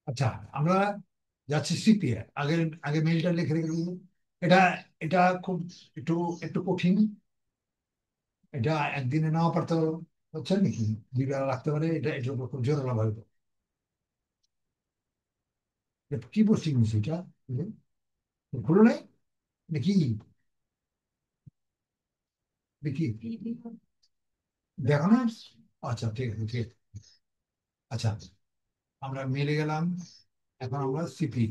আচ্ছা, আমরা যাচ্ছি সিপিএ। আগে আগে মেইলটা লিখে রেখে দিন। এটা এটা খুব একটু একটু কঠিন। এটা একদিনে নাও পারতে পারো, বুঝছেন নাকি? 2 বেলা রাখতে পারে। এটা এটার উপর খুব জোরালো ভাবে। কি পোস্টিং নিচ্ছে এটা? ভুলো নাই নাকি? দেখি, দেখো না। আচ্ছা, ঠিক আছে, ঠিক আছে। আচ্ছা, আমরা মেলে গেলাম। এখন আমরা সিপি,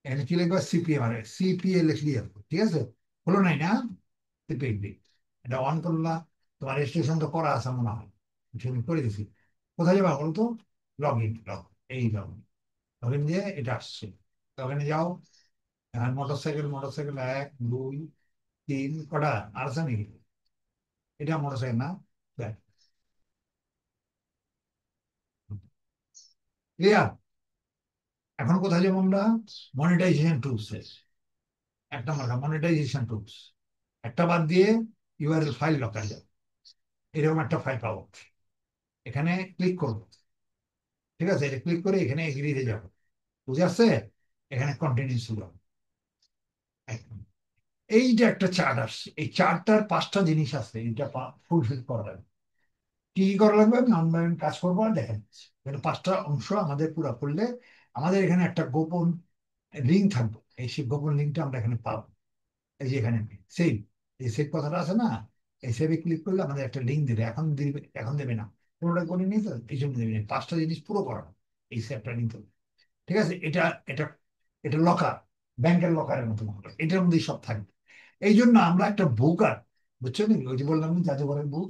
এখানে কি লিখবো? সিপিএ, মানে সিপিএ লিখলি যাবো, ঠিক আছে? হলো নাই না? সিপিএ এটা অন করলা। তোমার রেজিস্ট্রেশন তো করা আছে মনে হয়, আমি করে দিছি। কোথায় যাবা বলো তো? লগ ইন, এই লগ ইন। লগ ইন দিয়ে এটা আসছে। তো ওখানে যাও। এখন মোটরসাইকেল, মোটরসাইকেল 1 2 3 কটা আর আছে নাকি? এটা মোটরসাইকেল না? ক্লিয়ার? এখন কোথায় যাবো আমরা? Monetisation tools. একটা মার্কা মনিটাইজেশন টুলস, একটা বাদ দিয়ে ইউআরএল ফাইল লকার যাবে। এরকম একটা ফাইল পাবো। এখানে ক্লিক করবো। ঠিক আছে, এটা ক্লিক করে এখানে এগ্রিতে যাবো। বুঝে আসছে? এখানে কন্টিনিউ ছিল। এই যে একটা চার্ট আসছে, এই চার্টটার 5টা জিনিস আছে, এটা ফুলফিল করা লাগবে। কি কি করা লাগবে? আমি অনলাইন কাজ করবো আর দেখেন। এটা 5টা অংশ আমাদের পুরো করলে আমাদের এখানে একটা গোপন লিঙ্ক থাকবে। এই সেই গোপন লিঙ্কটা আমরা এখানে পাবো। এই যে এখানে সেভ, এই সেভ কথাটা আছে না? এই সেভে ক্লিক করলে আমাদের একটা লিঙ্ক দেবে। এখন দিবে, এখন দেবে না। পুরোটা করে নিতে, এই জন্য দেবে না। 5টা জিনিস পুরো করা, এই সেভটা নিতে হবে। ঠিক আছে? এটা এটা এটা লকার, ব্যাংকের লকারের মতো হবে। এটার মধ্যেই সব থাকবে। এই জন্য আমরা একটা বুক, আর বুঝছো নি, ওই যে বললাম না, জাদুঘরের বুক,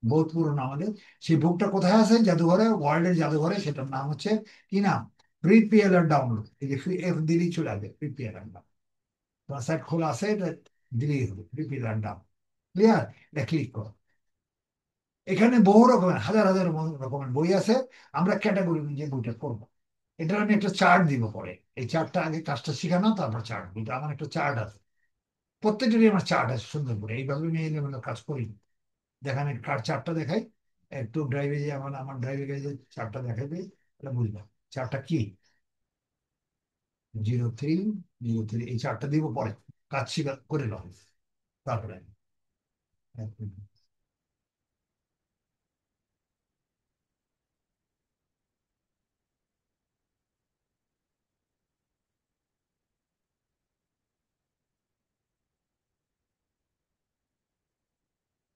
বহুত পুরোনো আমাদের। সেই বুকটা কোথায় আছে? জাদুঘরে, ওয়ার্ল্ডের জাদুঘরে। সেটার নাম হচ্ছে কি নাম? Free PLR download. এই যে ফ্রি এফ দিলেই চলে আসবে ফ্রি পিএলআর। তোমার সাইট খোলা আছে, এটা দিলেই হবে ফ্রি পিএলআর ডাউন। ক্লিয়ার? এটা ক্লিক করো। এখানে বহু রকমের, হাজার হাজার রকমের বই আছে। আমরা ক্যাটাগরি অনুযায়ী বইটা করবো। এটার আমি একটা চার্ট দিব পরে। এই চার্টটা আগে কাজটা শিখানো, তারপর চার্ট। এটা আমার একটা চার্ট আছে। প্রত্যেকটারই আমার চার্ট আছে সুন্দর করে। এইভাবে আমি এলোমেলো কাজ করি। দেখেন, কার চার্টটা দেখাই। একটু ড্রাইভে যে আমার আমার ড্রাইভে গিয়ে যে চার্টটা দেখাবে, এটা বুঝলাম চার্টটা কি। 03 03, এই চার্টটা দিব পরে। কাজ শিখা করে নাও তারপরে।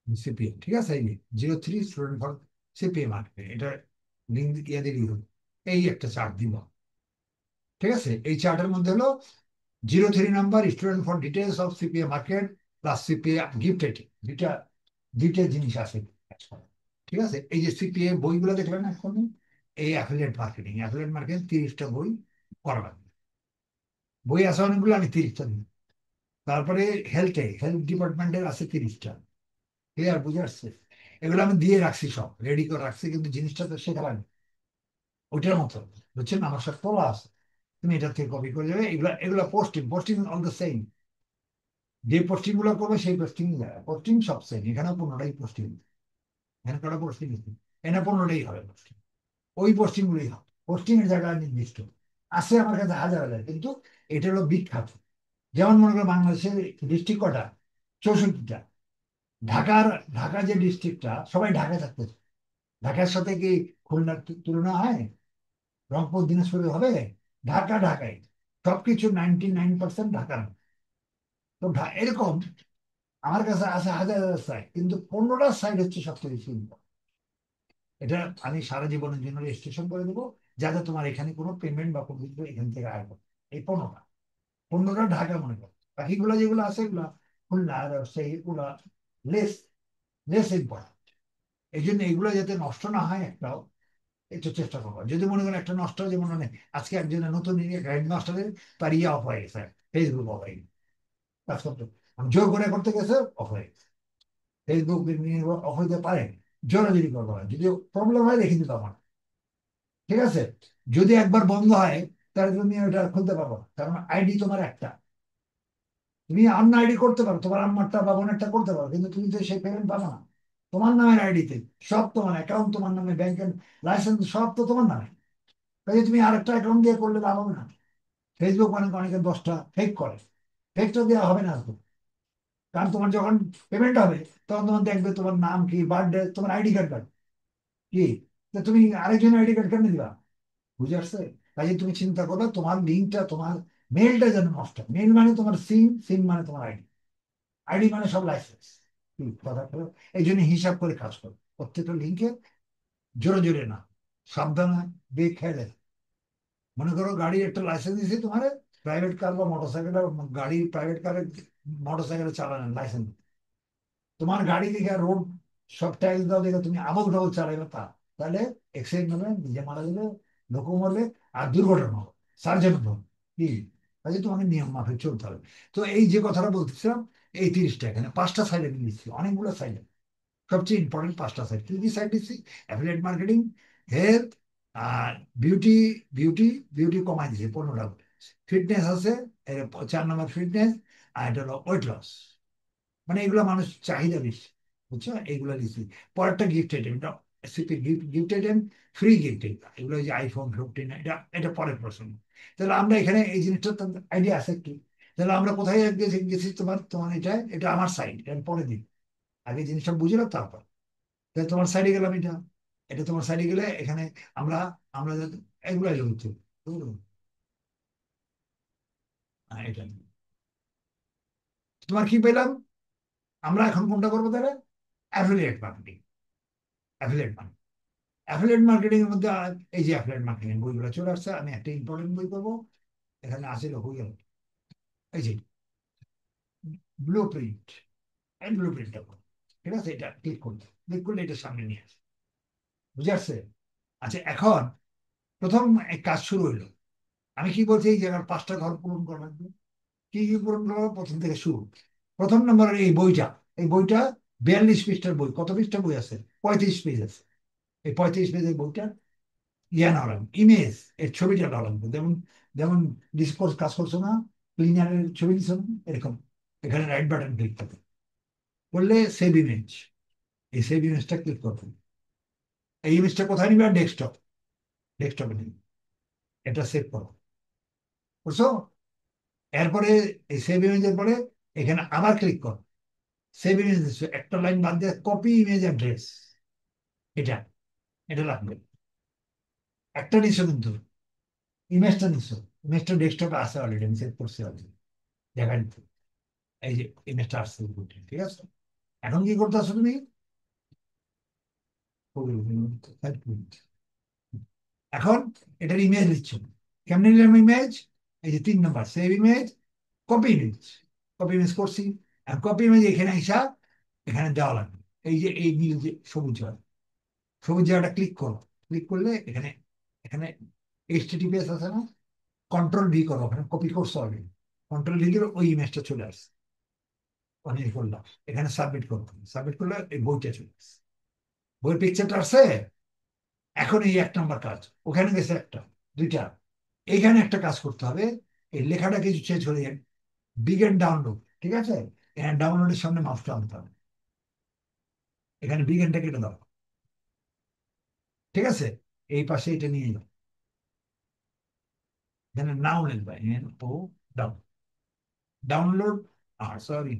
সিপিএম, ঠিক আছে। এই 03 স্টুডেন্ট ফর সিপিএম আসবে। এটা লিঙ্ক ইয়ে দিলেই হবে। এই একটা চার্ট দিব। ঠিক আছে? এই চার্টের মধ্যে হলো 03 number student for details of CPA market plus CPA gift item. দুইটা দুইটা জিনিস আছে। ঠিক আছে? এই যে সিপিএ বইগুলো দেখলেন এখন, এই অ্যাফিলিয়েট মার্কেটিং 30টা বই করা লাগবে। বই আছে অনেকগুলো, আমি 30টা দিই। তারপরে হেলথ ডিপার্টমেন্টের আছে 30টা। ক্লিয়ার? বুঝে আসছে? এগুলো আমি দিয়ে রাখছি, সব রেডি করে রাখছি, কিন্তু জিনিসটা তো শেখা লাগবে ওইটার মতো। বুঝছেন? আমার সব তোলা আছে। তুমি এটা থেকে কপি করে যাবে। এগুলা এগুলা posting, posting all the same. যে পোস্টিং গুলো করবে সেই পোস্টিং, পোস্টিং সব সেম। এখানে 15টাই পোস্টিং। এখানে কটা পোস্টিং? এখানে 15টাই হবে পোস্টিং। ওই পোস্টিং গুলোই হবে। পোস্টিং এর জায়গা নির্দিষ্ট আছে আমার কাছে হাজার হাজার, কিন্তু এটা হলো বিখ্যাত। যেমন মনে করো বাংলাদেশের ডিস্ট্রিক্ট কটা? 64টা। ঢাকার, ঢাকা যে ডিস্ট্রিক্টটা, সবাই ঢাকায় থাকতে চায়। ঢাকার সাথে কি খুলনার তুলনা হয়? রংপুর দিনাজপুরে হবে? ঢাকা ঢাকায়। সবকিছু 99% ঢাকার। তো এরকম আমার কাছে আছে হাজার হাজার সাইট, কিন্তু 15টা সাইট হচ্ছে সবচেয়ে বেশি important। এটা আমি সারা জীবনের জন্য রেজিস্ট্রেশন করে দেবো, যাতে তোমার এখানে কোনো পেমেন্ট বা কোনো কিছু এখান থেকে আয় করো। এই 15টা, 15টা ঢাকা মনে করো। বাকিগুলো যেগুলো আছে এগুলা খুলনা আর সেইগুলা লেস লেস ইম্পর্টেন্ট। এই জন্য এগুলো যাতে নষ্ট না হয় একটাও, একটু চেষ্টা করবো। যদি মনে করেন একটা নষ্ট, যেমন মানে আজকে একজনের নতুন গাইড মাস্টারের, তার ইয়ে অফ হয়ে গেছে, ফেসবুক অফ হয়ে গেছে, কাজ করতে আমি জোর করে করতে গেছে, অফ হয়ে গেছে। ফেসবুক অফ হইতে পারে, জোরাজুরি করবো না। যদি প্রবলেম হয় দেখে দিতে আমার। ঠিক আছে? যদি একবার বন্ধ হয়, তাহলে তুমি ওটা খুলতে পারবো না। কারণ আইডি তোমার একটা। তুমি অন্য আইডি করতে পারো, তোমার আম্মারটা বা বোনেরটা করতে পারো, কিন্তু তুমি তো সেই পেমেন্ট পাবো না। তোমার নামের আইডিতে সব, তোমার অ্যাকাউন্ট তোমার নামে, ব্যাংকের লাইসেন্স সব তো তোমার নামে। কাজে তুমি আরেকটা অ্যাকাউন্ট দিয়ে করলে লাভ হবে না। ফেসবুক মানে অনেকে 10টা ফেক করে, ফেকটা দেওয়া হবে না তো। কারণ তোমার যখন পেমেন্ট হবে তখন তোমার দেখবে তোমার নাম কি, বার্থডে, তোমার আইডি কার্ড কার্ড কি, তো তুমি আরেকজন আইডি কার্ড কেন দিবা? বুঝে আসছে? কাজে তুমি চিন্তা করো তোমার লিঙ্কটা, তোমার মেলটা যেন নষ্ট। মেল মানে তোমার সিম, সিম মানে তোমার আইডি, আইডি মানে সব লাইসেন্স। কথা করো, এই জন্য হিসাব করে কাজ করো প্রত্যেকটা লিঙ্কে। জোরে জোরে না, সাবধানে, বেখেয়ালে। মনে করো গাড়ির একটা লাইসেন্স দিয়েছে তোমার, প্রাইভেট কার বা মোটরসাইকেল, গাড়ি প্রাইভেট কারের মোটরসাইকেল চালানোর লাইসেন্স, তোমার গাড়ি দেখে রোড সব ট্যাক্স দাও দেখে তুমি আবল ডাবল চালাবে তা, তাহলে এক্সিডেন্ট হবে, নিজে মারা যাবে, লোক মরবে, আর দুর্ঘটনা হবে, সার্জেন্ট হবে। কি কাজে তোমাকে নিয়ম মাফিক চলতে হবে। তো এই যে কথাটা বলতেছিলাম, এই 30টা, এখানে 5টা সাইড আমি দিচ্ছি, অনেকগুলো সাইড, সবচেয়ে ইম্পর্টেন্ট 5টা সাইড, কি কি সাইড দিচ্ছি? অ্যাফিলিয়েট মার্কেটিং, হেলথ, আর বিউটি, বিউটি, বিউটি কমাই দিচ্ছে 15টা। ফিটনেস আছে, 4 নম্বর ফিটনেস, আর এটা হলো ওয়েট লস, মানে এগুলো মানুষ চাহিদা বেশি, বুঝছো, এগুলো দিচ্ছি। পরেরটা গিফট আইটেম, এটা CP gift, gift item, free gift, এগুলো যে আইফোন 15, এটা এটা পরের প্রশ্ন। তাহলে আমরা এখানে এই জিনিসটা আইডিয়া আছে কি? তাহলে আমরা কোথায় গেছি গেছি, তোমার তোমার এটা আমার সাইড, এটা আমি পরে দিই, আগে জিনিসটা বুঝে নাও তারপর। তাহলে তোমার সাইডে গেলাম, এটা এটা তোমার সাইডে গেলে এখানে আমরা আমরা এগুলো এলো হচ্ছে, বুঝলো? এটা তোমার কি পেলাম? আমরা এখন কোনটা করবো তাহলে? Affiliate marketing, affiliate marketing, affiliate marketing এর মধ্যে এই যে অ্যাফিলিয়েট মার্কেটিং বইগুলো চলে আসছে, আমি একটা ইম্পর্টেন্ট বই করবো, এখানে আসলে হয়ে গেল, এই যে ব্লু প্রিন্ট, এই ব্লু প্রিন্টটা, ঠিক আছে, এটা ক্লিক করতে, ক্লিক করলে এটা সামনে নিয়ে আসে, বুঝে আসছে? আচ্ছা, এখন প্রথম এক কাজ শুরু হইলো, আমি কি বলছি, এই জায়গার 5টা ঘর পূরণ করা লাগবে। কি কি পূরণ করবো? প্রথম থেকে শুরু। প্রথম নম্বরের এই বইটা, এই বইটা 42 পৃষ্ঠার বই, কত পৃষ্ঠা বই আছে? 35 পেজ আছে। এই 35 পেজের বইটা ইয়া না লাগবে, ইমেজ, এর ছবিটা না লাগবে, যেমন যেমন ডিসকোর্স কাজ করছো না, ক্লিনারের ছবি দিচ্ছ না, এরকম এখানে রাইট বাটন ক্লিক করবে, করলে সেভ ইমেজ, এই সেভ ইমেজটা ক্লিক করবে। এই ইমেজটা কোথায় নিবে? ডেস্কটপ, ডেস্কটপে নিবে, এটা সেভ করো, বুঝছো? এরপরে এই সেভ ইমেজের পরে এখানে আবার ক্লিক করো, সেভ ইমেজ দিচ্ছ, একটা লাইন বাদ দিয়ে কপি ইমেজ অ্যাড্রেস, এটা এটা লাগবে। একটা নিচ্ছ কিন্তু, ইমেজটা নিচ্ছ, ইমেজটা ডেস্কটপে আছে অলরেডি, আমি সেভ করছি অলরেডি, দেখা দিতে, এই যে ইমেজটা আসছে, ঠিক আছে। এখন কি করতে আসো তুমি? এখন এটার ইমেজ নিচ্ছ, কেমনি নিলাম ইমেজ? এই যে 3 নম্বর save image, copy image, copy image করছি। আর কপি ইমেজ এখানে আইসা এখানে দেওয়া লাগবে, এই যে এই নীল যে সবুজ জায়গা, সবুজ জায়গাটা ক্লিক করো, ক্লিক করলে এখানে এখানে এইচটিটিপিএস আছে না, কন্ট্রোল ভি করো, ওখানে কপি করছো অলরেডি, কন্ট্রোল ভি দিলে ওই ইমেজটা চলে আসছে, অনেক করলাম, এখানে সাবমিট করো, সাবমিট করলে এই বইটা চলে আসছে, বইয়ের পিকচারটা আসছে। এখন এই 1 নম্বর কাজ, ওখানে গেছে একটা, দুইটা, এইখানে একটা কাজ করতে হবে, এই লেখাটা কিছু চেঞ্জ হয়ে যায়, বিগেন ডাউনলোড, ঠিক আছে, এখানে ডাউনলোডের সামনে মাউসটা আনতে হবে, এখানে বিগেনটা কেটে দাও, ঠিক আছে, এই পাশে এটা নিয়ে যাও, এখানে নাও লিখবা, এন ও ডাউন, ডাউনলোড, আর সরি,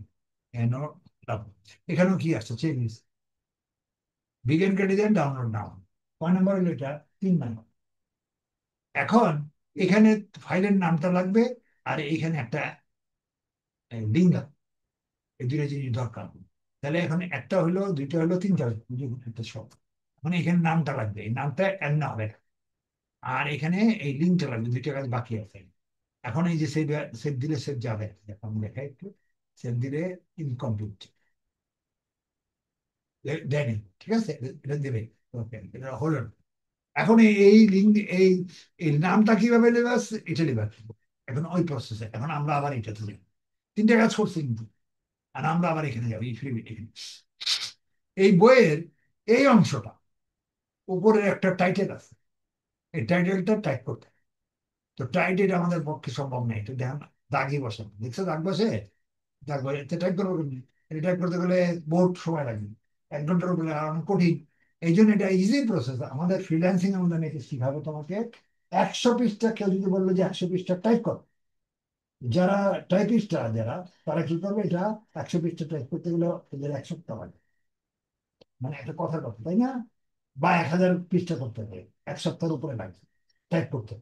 এন ও ডাউন, এখানেও কি আসছে, চেঞ্জ, বিগেন কেটে দেন, ডাউনলোড নাও, কয় নম্বর হলো এটা? 3 নম্বর। এখন এখানে ফাইলের নামটা লাগবে, আর এইখানে একটা লিঙ্ক, এই দুটো জিনিস দরকার। তাহলে এখন একটা হলো, দুইটা হলো, তিনটা হলো, একটা সব, মানে এখানে নামটা লাগবে, এই নামটা এড না হবে না। আর এখানে এই লিঙ্কটা লাগবে, দুইটা কাজ বাকি আছে। এখন এই যে সেভ, সেভ দিলে সেভ যাবে, এখন দেখাই একটু, সেভ দিলে ইনকমপ্লিট দেয়নি, ঠিক আছে, এটা দেবে, ওকে, এটা হলো না। এখন এই লিঙ্ক, এই এই নামটা কিভাবে নেবে আসছে, এটা নেবে, এখন ওই প্রসেসে, এখন আমরা আবার এটা তুলি, 3টা কাজ করছি কিন্তু, আর আমরা আবার এখানে যাবো, এই ফ্রি, এই বইয়ের এই অংশটা উপরের একটা টাইটেল আছে, এই টাইটেলটা টাইপ করতে হবে। তো টাইটেল আমাদের পক্ষে সম্ভব নেই, এটা দেখেন দাগই বসে, দেখছো দাগ বসে, দাগ বসে, এটা টাইপ করবো কেমনি? এটা টাইপ করতে গেলে বহুত সময় লাগবে, 1 ঘন্টার উপরে, আর অনেক কঠিন। এই জন্য এটা ইজি প্রসেস, আমাদের ফ্রিল্যান্সিং এর মধ্যে নাকি শিখাবো তোমাকে, 100 পৃষ্ঠা কেউ যদি বললো যে 100 পৃষ্ঠা টাইপ কর, যারা টাইপিস্টরা যারা, তারা কি করবে, এটা 100 পৃষ্ঠা টাইপ করতে গেলে এদের 1 সপ্তাহ লাগে, মানে একটা কথার কথা, তাই না? বা 1000 পৃষ্ঠা করতে হবে, 1 সপ্তাহের উপরে লাগবে টাইপ করতে।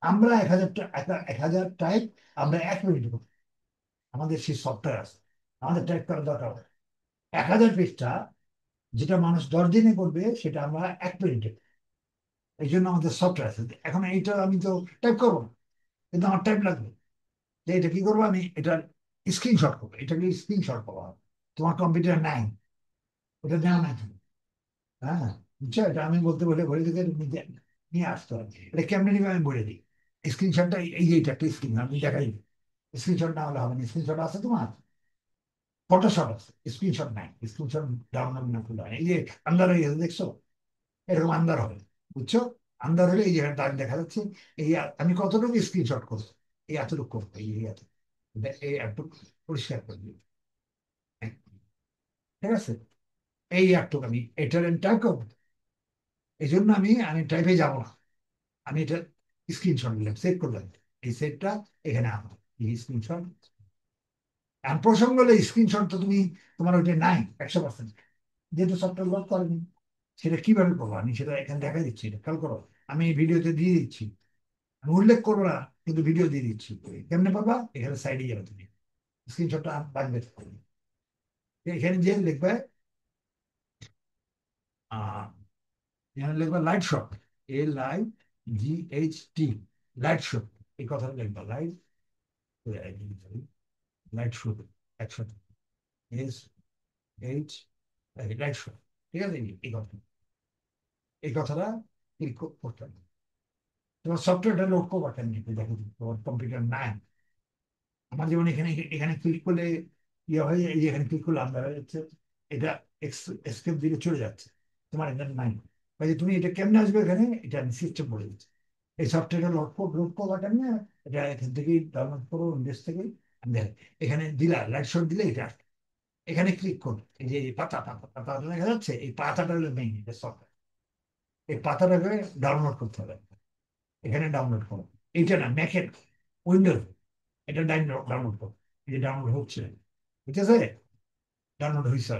আমরা 1000 টাইপ আমরা 1 মিনিটে করতে, আমাদের সেই সফটওয়্যার আছে, আমাদের টাইপ করার দরকার হবে 1000 পৃষ্ঠা, যেটা মানুষ 10 দিনে করবে সেটা আমরা 1 মিনিটে। এই জন্য আমাদের সফটওয়্যার আছে। এখন এইটা আমি তো টাইপ করবো না, কিন্তু আমার টাইপ লাগবে। যে এটা কি করবো, আমি এটার স্ক্রিনশট করবো, এটাকে স্ক্রিনশট করবো। তোমার কম্পিউটার নাই, ওটা নেওয়া নাই তুমি, হ্যাঁ, বুঝছো? এটা আমি বলতে বলে বলে দিকে নিয়ে নিয়ে আসতে হবে। এটা কেমনে নিবে আমি বলে দিই। স্ক্রিনশটটা এই যে এটা একটা স্ক্রিন, আমি দেখাই। স্ক্রিনশট না হলে হবে না। স্ক্রিনশট আছে তোমার? ফটোশপ আছে, স্ক্রিনশট নাই। স্ক্রিনশট ডাউনলোড না করলে হয় না। এই যে আন্দার হয়ে গেছে দেখছো, এরকম আন্দার হবে, বুঝছো? আন্দার হলে এই যে দাগ দেখা যাচ্ছে, এই আমি কতটুকু স্ক্রিনশট করবো, এই এতটুকু করবো, এই এত, এই এতটুকু পরিষ্কার করে দিই, ঠিক আছে? এই এতটুকু আমি এটার টাইপ করবো। এই জন্য আমি আমি টাইপে যাবো না, আমি এটা স্ক্রিনশট নিলাম, সেভ করলাম। এই সেভটা এখানে আনবো, এই স্ক্রিনশট। আর প্রসঙ্গ হলে স্ক্রিনশট তো তুমি, তোমার ওইটা নাই 100%, যেহেতু সফটওয়্যার লোড করেনি। সেটা কিভাবে করবো, আমি সেটা এখানে দেখা দিচ্ছি, এটা খেয়াল করো। আমি এই ভিডিওতে দিয়ে দিচ্ছি, আমি উল্লেখ করবো না, কিন্তু ভিডিও দিয়ে দিচ্ছি। কেমনে পাবা, এখানে সাইডে যাবে তুমি, স্ক্রিনশটটা বাঁচবে। এখানে যে লিখবে, আহ এখানে লিখবে light shot, LIGHT, light shot. এই কথাটা লিখবা, লাইট, লাইট শুট, একসাথে, SH, লাইট শুট। ঠিক আছে, এই কথা, এই কথাটা ক্লিক করতে হবে। তোমার সফটওয়্যারটা লোড করবা কেন, দেখো তোমার কম্পিউটার নাই। আমার যেমন এখানে এখানে ক্লিক করলে ইয়ে হয়, এই যে এখানে ক্লিক করলে আন্দার হয়ে যাচ্ছে, এটা এসকেপ দিকে চলে যাচ্ছে, তোমার এখানে নাই। কাজে তুমি এটা কেমনে আসবে এখানে, এটা আমি সিস্টেম বলে দিচ্ছি। এই সফটওয়্যারটা লোড করবা কেমনে, এটা এখান থেকেই ডাউনলোড করো, ইন্ডেক্স থেকে। দেখ, এখানে দিলা লাইট শট দিলে এটা আসবে। এখানে ক্লিক করো, এই যে পাতা পাতা পাতা দেখা যাচ্ছে, এই পাতাটা হলো মেইন, এটা সফটওয়্যার। এই পাতাটাকে ডাউনলোড করতে হবে, এখানে ডাউনলোড করো। এইটা না, ম্যাকের, উইন্ডোজ, এটা ডাউনলোড করো। এই যে ডাউনলোড হচ্ছে, ঠিক আছে, ডাউনলোড হয়েছে,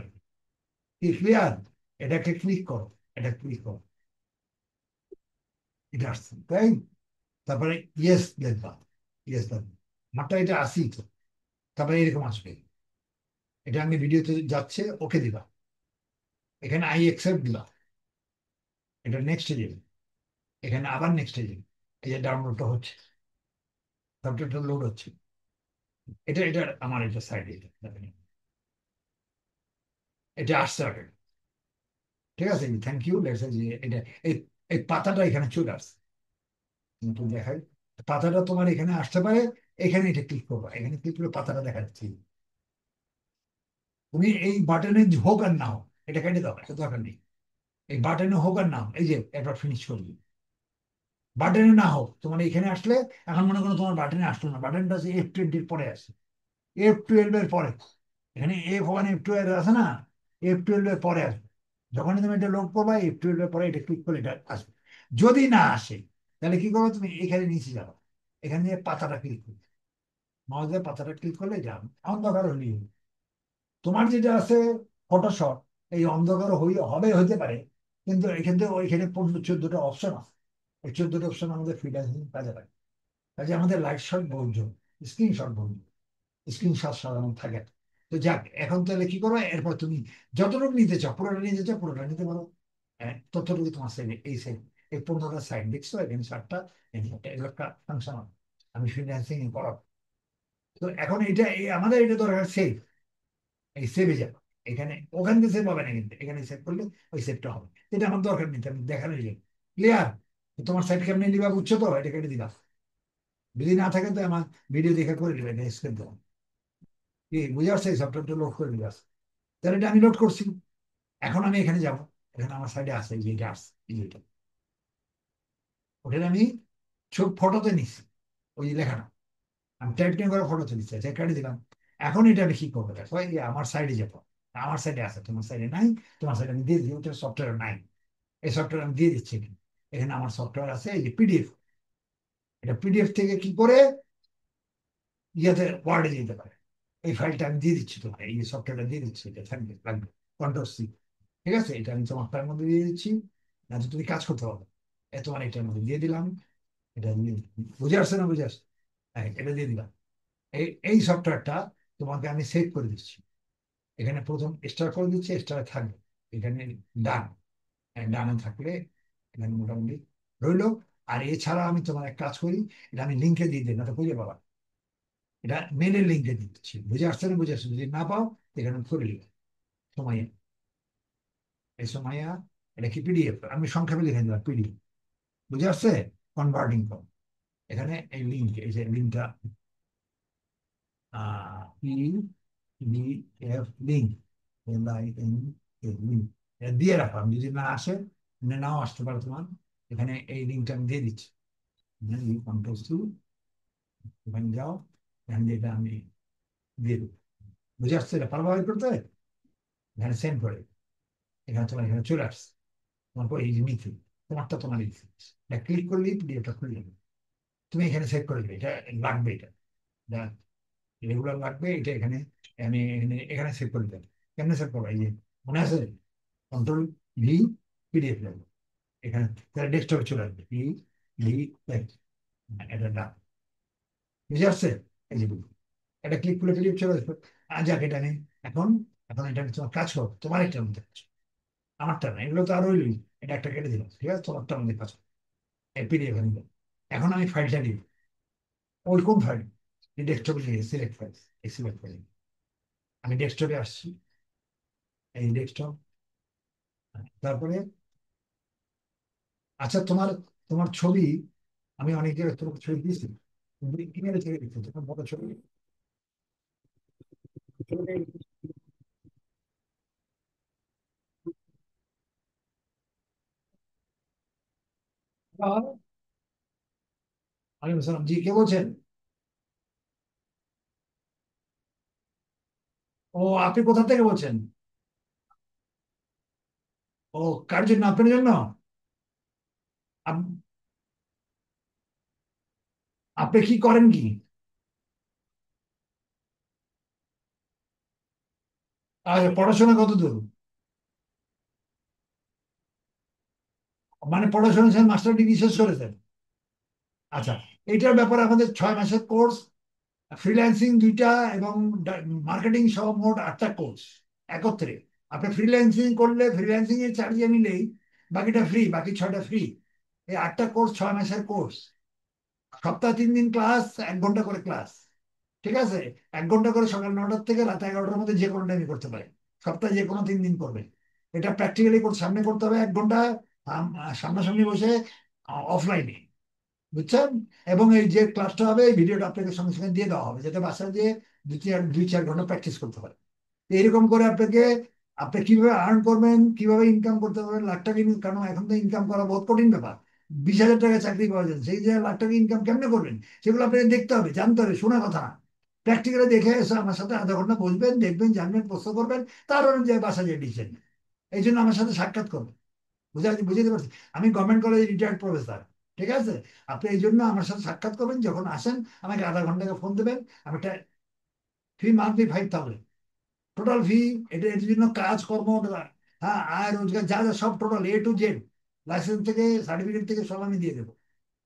কি ক্লিয়ার? এটাকে ক্লিক করো, এটা ক্লিক করো, এটা আসছে, তাই? তারপরে ইয়েস দেখবা, ইয়েস দেখবা, মাত্রা এটা আসি তো। তারপরে এরকম আসবে, এটা আমি ভিডিওতে যাচ্ছে, ওকে দিবা, এখানে আই অ্যাকসেপ্ট দিবা, এটা নেক্সটে যাবে, এখানে আবার নেক্সটে যাবে। এই যে ডাউনলোডটা হচ্ছে, সফটওয়্যারটা লোড হচ্ছে। এটা এটা আমার এটা সাইডে, এটা আসছে আগে, ঠিক আছে, থ্যাংক ইউ লেটস। এটা এই এই পাতাটা এখানে চলে আসছে, কিন্তু দেখাই, পাতাটা তোমার এখানে আসতে পারে। এখানে এটা ক্লিক করবা, এখানে ক্লিক করে পাতাটা দেখা যাচ্ছে। তুমি এই বাটনে হোক আর না হোক, এটা কেটে দাও, এটা দরকার নেই। এই বাটনে হোক আর না হোক, এই যে একবার ফিনিশ করলি, বাটনে না হোক, তোমার এখানে আসলে, এখন মনে করো তোমার বাটনে আসলো না, বাটনটা আছে F20 পরে আছে, F12 পরে। এখানে F1 F12 আছে না, F12 পরে আসবে। যখনই তুমি এটা লোড করবা, F12 পরে এটা ক্লিক করলে এটা আসবে। যদি না আসে, তাহলে কি করবো, তুমি এখানে নিচে যাবো, এখানে দিয়ে পাতাটা ক্লিক করবে, মাউসের পাতাটা ক্লিক করলে যাবে, অন্ধকার হলেই হবে। তোমার যেটা আছে ফটোশপ, এই অন্ধকার হবে, হইতে পারে, কিন্তু এখান থেকে ওইখানে 14টা অপশন আছে। এই 14টা অপশন আমাদের ফ্রিল্যান্সিং কাজে লাগে। কাজে আমাদের লাইট শট বলছো, স্ক্রিনশট বলছো, স্ক্রিনশট সাধারণত থাকে না। তো যাক, এখন তাহলে কি করো, এরপর তুমি যতটুকু নিতে চাও, পুরোটা নিতে চাও পুরোটা নিতে পারো। হ্যাঁ, ততটুকু তোমার সাইডে, এই সাইড, এই 15টা সাইড দেখছো, এখানে 7টা, এগুলো একটা ফাংশন আমি ফ্রিল্যান্সিং করাবো। তো এখন এটা আমাদের এটা দরকার সেভ, এই সেভে যাবো। এখানে ওখান থেকে সেভ হবে না, কিন্তু এখানে সেভ করলে ওই সেভটা হবে। এটা আমার দরকার নেই, আমি দেখানোর জন্য। ক্লিয়ার? তোমার সাইড কেমনি নিবা বুঝছো তো, এটা কেটে দিবা। যদি না থাকে তো আমার ভিডিও দেখে করে দিবে, স্ক্রিন দেবো। কি বুঝে আসছে, এই সফটওয়্যারটা লোড করে দিবে আসছে। তাহলে এটা আমি লোড করছি। এখন আমি এখানে যাব, এখানে আমার সাইডে আছে, এই যে এটা আসছে, এই যে এটা, ওখানে আমি সব ফটোতে নিচ্ছি, ওই যে লেখাটা আমি টাইপ টেন করে ফটোতে নিচ্ছি, আচ্ছা কেটে দিলাম। এখন এটা আমি কি করবো, দেখো এই যে আমার সাইডে যাবো, আমার সাইডে আছে, তোমার সাইডে নাই। তোমার সাইডে আমি দিয়ে দিই, ওটা সফটওয়্যার নাই, এই সফটওয়্যার আমি দিয়ে দিচ্ছি এখানে। এখানে আমার সফটওয়্যার আছে, এই যে PDF, এটা পিডিএফ থেকে কি করে ইয়াতে ওয়ার্ডে যেতে পারে। এই ফাইলটা আমি দিয়ে দিচ্ছি তোমার, এই সফটওয়্যারটা দিয়ে দিচ্ছি, এটা থাকবে লাগবে, কন্ট্রোল C। ঠিক আছে, এটা আমি তোমার তার মধ্যে দিয়ে দিচ্ছি, না তো তুমি কাজ করতে পারবে। তোমার এটার মধ্যে দিয়ে দিলাম, এটা বুঝে আসছে না, বুঝে আসছে? হ্যাঁ, এটা দিয়ে দিলাম। এই সফটওয়্যারটা তোমাকে আমি সেভ করে দিচ্ছি। এখানে প্রথম স্টার করে দিচ্ছি, স্টার থাকবে এখানে, ডান। ডানে থাকলে এখানে মোটামুটি রইলো। আর এছাড়া আমি তোমার এক কাজ করি, এটা আমি লিঙ্কে দিয়ে দিই, না তো খুঁজে পাবা। এটা মেলের লিঙ্কে দিচ্ছি, বুঝে আসছে না, বুঝে আসছে? যদি না পাও এখানে করে নিবে সময়, এই সময়। এটা কি পিডিএফ, আমি সংক্ষেপে লিখে দিলাম পিডিএফ, বুঝে আসছে? কনভার্টিং ফর্ম, এখানে এই লিঙ্ক, এই যে লিঙ্কটা, পিডিএফ লিঙ্ক, লিঙ্ক দিয়ে রাখো। আমি যদি না আসে, নাও আসতে পারে তোমার, এখানে এই লিঙ্কটা আমি দিয়ে দিচ্ছি। কন্ট্রোল ওখানে যাও, এখানে যেটা আমি দিয়ে দেবো, বুঝে আসছে? এটা পারবা বের করতে? এখানে সেন্ড করে, এখানে তোমার এখানে চলে আসছে তোমার এই যে নিচে, তোমারটা তোমার নিচে, এটা ক্লিক করলেই পিডিএফটা খুলে যাবে। তুমি এখানে সেভ করে দেবে, এটা লাগবে, এটা রেগুলার লাগবে, এটা এখানে আমি এখানে সেভ করে দেবো। কেমনে সেভ করবো? এই যে মনে আছে, কন্ট্রোল V, পিডিএফ লাগবে এখানে, তাহলে ডেস্কটপে চলে আসবে, V, এটা ডান, বুঝে আসছে? এই যে এটা ক্লিক করলে পিডিএফ চলে আসবে। যাক, এটা নেই এখন। এখন এটা তোমার কাজ করো, তোমার একটা মধ্যে কাজ করো। আমারটা না, এগুলো তো আর রইলই, এটা একটা কেটে দিলাম, ঠিক আছে? তোমারটা মধ্যে কাজ করো, এই পিডিএফ নিলাম। এখন আমি ফাইলটা নিই, ওই কোন ফাইল? এই ডেস্কটপে নিয়ে সিলেক্ট ফাইল, এই সিলেক্ট ফাইল, আমি ডেস্কটপে আসছি, এই ডেস্কটপ। তারপরে আচ্ছা, তোমার তোমার ছবি আমি অনেক জায়গায় তোমার ছবি দিয়েছি, তুমি ইমেলে থেকে দিচ্ছি তোমার বড় ছবি। আমি বলছিলাম, জি কে বলছেন? ও, আপনি কোথা থেকে বলছেন? ও, কার জন্য? আপনার জন্য? আপ- আপনি কি করেন কি? পড়াশোনা কত দূর? মানে পড়াশোনা শেষ, মাস্টার ডিগ্রি শেষ করেছেন? আচ্ছা, এইটার ব্যাপারে আমাদের 6 মাসের কোর্স, ফ্রিল্যান্সিং দুইটা, এবং মার্কেটিং সহ মোট 8টা কোর্স একত্রে। আপনি ফ্রিল্যান্সিং করলে ফ্রিল্যান্সিং এর চার্জ নিলেই বাকিটা ফ্রি, বাকি 6টা ফ্রি। এই 8টা কোর্স 6 মাসের কোর্স, সপ্তাহে 3 দিন ক্লাস, 1 ঘন্টা করে ক্লাস। ঠিক আছে, 1 ঘন্টা করে সকাল 9টার থেকে রাত 11টার মধ্যে যে কোনো টাইমে করতে পারে, সপ্তাহে যে কোনো 3 দিন করবে। এটা প্র্যাকটিক্যালি সামনে করতে হবে 1 ঘন্টা, সামনাসামনি বসে, অফলাইনে, বুঝছেন? এবং এই যে ক্লাসটা হবে, এই ভিডিওটা আপনাকে সঙ্গে সঙ্গে দিয়ে দেওয়া হবে, যাতে বাসায় দিয়ে 2-4 ঘন্টা প্র্যাকটিস করতে পারে। এইরকম করে আপনাকে, আপনি কিভাবে আর্ন করবেন, কিভাবে ইনকাম করতে পারবেন, লাখ টাকা কারণ এখন তো ইনকাম করা বহুত কঠিন ব্যাপার। 20,000 টাকা চাকরি পাওয়া যায়, সেই যে লাখ টাকা ইনকাম কেমনে করবেন, সেগুলো আপনাকে দেখতে হবে, জানতে হবে, শোনা কথা না। প্র্যাকটিক্যালি দেখে এসে আমার সাথে আধা ঘন্টা বসবেন, দেখবেন, জানবেন, প্রশ্ন করবেন, তার অনুযায়ী বাসা দিয়ে ডিসিশন নেবেন। এই জন্য আমার সাথে সাক্ষাৎ করবেন, বুঝাতে পারছি? আমি গভর্নমেন্ট কলেজে রিটায়ার্ড প্রফেসর। ঠিক আছে, আপনি এই জন্য আমার সাথে সাক্ষাৎ করবেন, যখন আসেন আমাকে আধা ঘন্টাকে ফোন দেবেন। আমি একটা ফি, মান্থলি 5,000 টোটাল ফি। এটা এটার জন্য কাজ কর্ম, হ্যাঁ, আয় রোজগার যা যা সব total A to Z, licence থেকে সার্টিফিকেট থেকে সব আমি দিয়ে দেবো,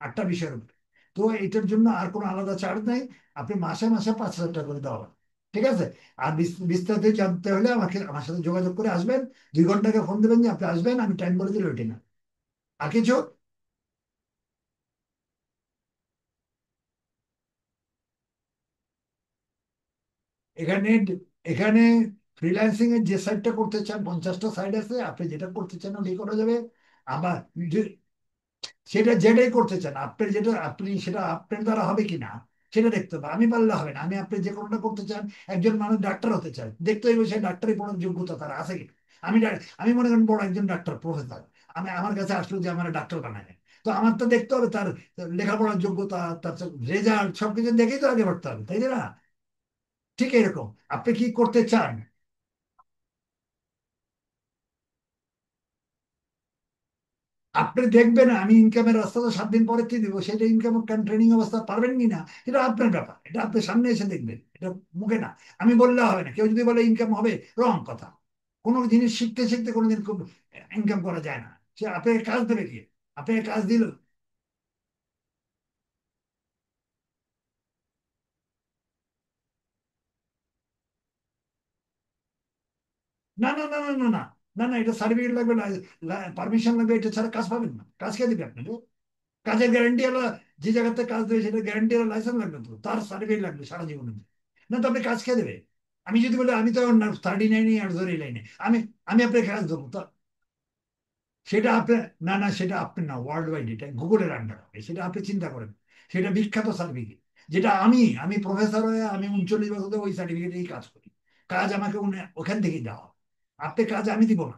8টা বিষয়ের উপরে। তো এটার জন্য আর কোনো আলাদা চার্জ নাই। আপনি মাসে মাসে 5,000 টাকা করে দেওয়া হবে। ঠিক আছে, আর বিস্তারিত জানতে হলে আমাকে, আমার সাথে যোগাযোগ করে আসবেন। 2 ঘন্টাকে ফোন দেবেন যে আপনি আসবেন, আমি টাইম বলে দিলে ওইটি না। আর কিছু? এখানে এখানে ফ্রিল্যান্সিং এর যে সাইটটা করতে চান, 50টা সাইট আছে, আপনি যেটা করতে চান ওটাই করা যাবে। আবার সেটা যেটাই করতে চান, আপনি যেটা, আপনি সেটা আপনার দ্বারা হবে কিনা সেটা দেখতে হবে। আমি পারলে হবে না, আমি, আপনি যে কোনোটা করতে চান, একজন মানুষ ডাক্তার হতে চায়, দেখতে হইবে সে ডাক্তারি পড়ার যোগ্যতা তার আছে কিনা। আমি মনে করেন বড় একজন ডাক্তার প্রফেসর, আমি, আমার কাছে আসলো যে আমার ডাক্তার বানায়, তো আমার তো দেখতে হবে তার লেখাপড়ার যোগ্যতা, তার রেজাল্ট সবকিছু দেখেই তো আগে বাড়তে হবে, তাই না? ঠিক এরকম, আপনি কি করতে চান? আপনি দেখবেন আমি ইনকামের রাস্তা তো 7 দিন পরে দিয়ে দেবো, সেটা ইনকাম ট্রেনিং অবস্থা পারবেন কি না এটা আপনার ব্যাপার, এটা আপনি সামনে এসে দেখবেন, এটা মুখে না। আমি বললে হবে না, কেউ যদি বলে ইনকাম হবে, রং কথা। কোনো জিনিস শিখতে শিখতে কোনোদিন খুব ইনকাম করা যায় না। সে আপনাকে কাজ দেবে কি? আপনাকে কাজ দিল। না না না না না না, না না, এটা সার্টিফিকেট লাগবে না, পারমিশন লাগবে, এটা ছাড়া কাজ পাবেন না। কাজ কে দিবে আপনাকে? কাজের গ্যারান্টি হলো, যে জায়গাতে কাজ দেবে সেটা গ্যারান্টি হলো লাইসেন্স লাগবে, তো তার সার্টিফিকেট লাগবে সারা জীবনে। না তো আপনি কাজ খেয়ে দেবে। আমি যদি বলি আমি তো 39 ইয়ার্স ধরে এই লাইনে, আমি আপনাকে কাজ দেবো তো? সেটা আপনি, না না, সেটা আপনি না, ওয়ার্ল্ড ওয়াইড, এটা গুগলের আন্ডার হবে, সেটা আপনি চিন্তা করেন। সেটা বিখ্যাত সার্টিফিকেট, যেটা আমি প্রফেসর হয়ে আমি 39 বছর ধরে ওই সার্টিফিকেটেই কাজ করি। কাজ আমাকে ওখান থেকেই দেওয়া হবে। আপনি কাজ আমি দিব না,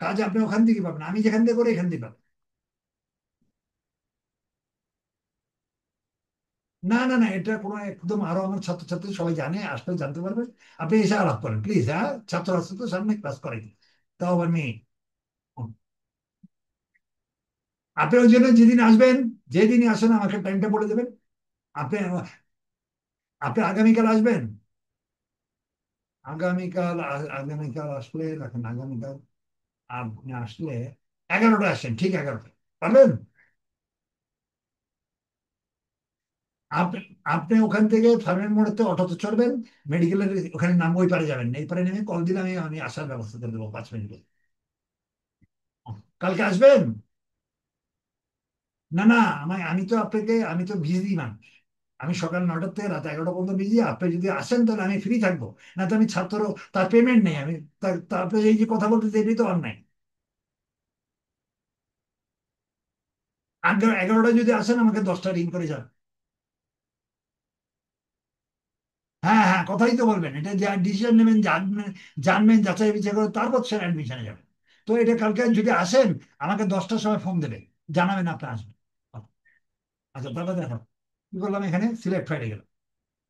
কাজ আপনি ওখান থেকে পাবেন, আমি যেখান থেকে করে এখান থেকে পাবেন। না না না, এটা কোনো একদম, আরো আমার ছাত্রছাত্রী সবাই জানে, আসলে জানতে পারবে। আপনি এসে আলাপ করেন প্লিজ, হ্যাঁ, ছাত্র আছে তো সামনে, ক্লাস করাই। তাও আবার মেয়ে। আপনি ওই জন্য যেদিন আসবেন, যেদিনই আসেন আমাকে টাইমটা বলে দেবেন। আপনি আপনি আগামীকাল আসবেন? আগামীকাল আসলে দেখেন, আগামীকাল আপনি আসলে 11টায় আসেন, ঠিক 11টায় পারবেন? আপনি আপনি ওখান থেকে ফার্মের মোড়েতে অটোতে চড়বেন, মেডিকেলের ওখানে নাম, ওই পারে যাবেন, এই পারে নেমে কল দিলে আমি আমি আসার ব্যবস্থা করে দেবো 5 মিনিটে। কালকে আসবেন? না না, আমি তো আপনাকে, আমি তো বিজি মানুষ। আমি সকাল 9টা থেকে রাত 11টা পর্যন্ত বিজি। আপনি যদি আসেন তাহলে আমি ফ্রি থাকবো। না তো আমি ছাত্র, তার পেমেন্ট নেই, আমি তারপরে এই যে কথা বলতে এটাই তো অন্যায়। আগে 11টা যদি আসেন আমাকে 10টা রিং করে যান। হ্যাঁ হ্যাঁ, কথাই তো বলবেন, এটা যা ডিসিশন নেবেন, জানবেন, জানবেন, যাচাই বিচার করে তারপর সে অ্যাডমিশনে যাবেন। তো এটা কালকে যদি আসেন আমাকে 10টার সময় ফোন দেবে, জানাবেন আপনি আসবেন। আচ্ছা, তাহলে দেখো কি করলাম, এখানে সিলেক্ট হয়ে গেল।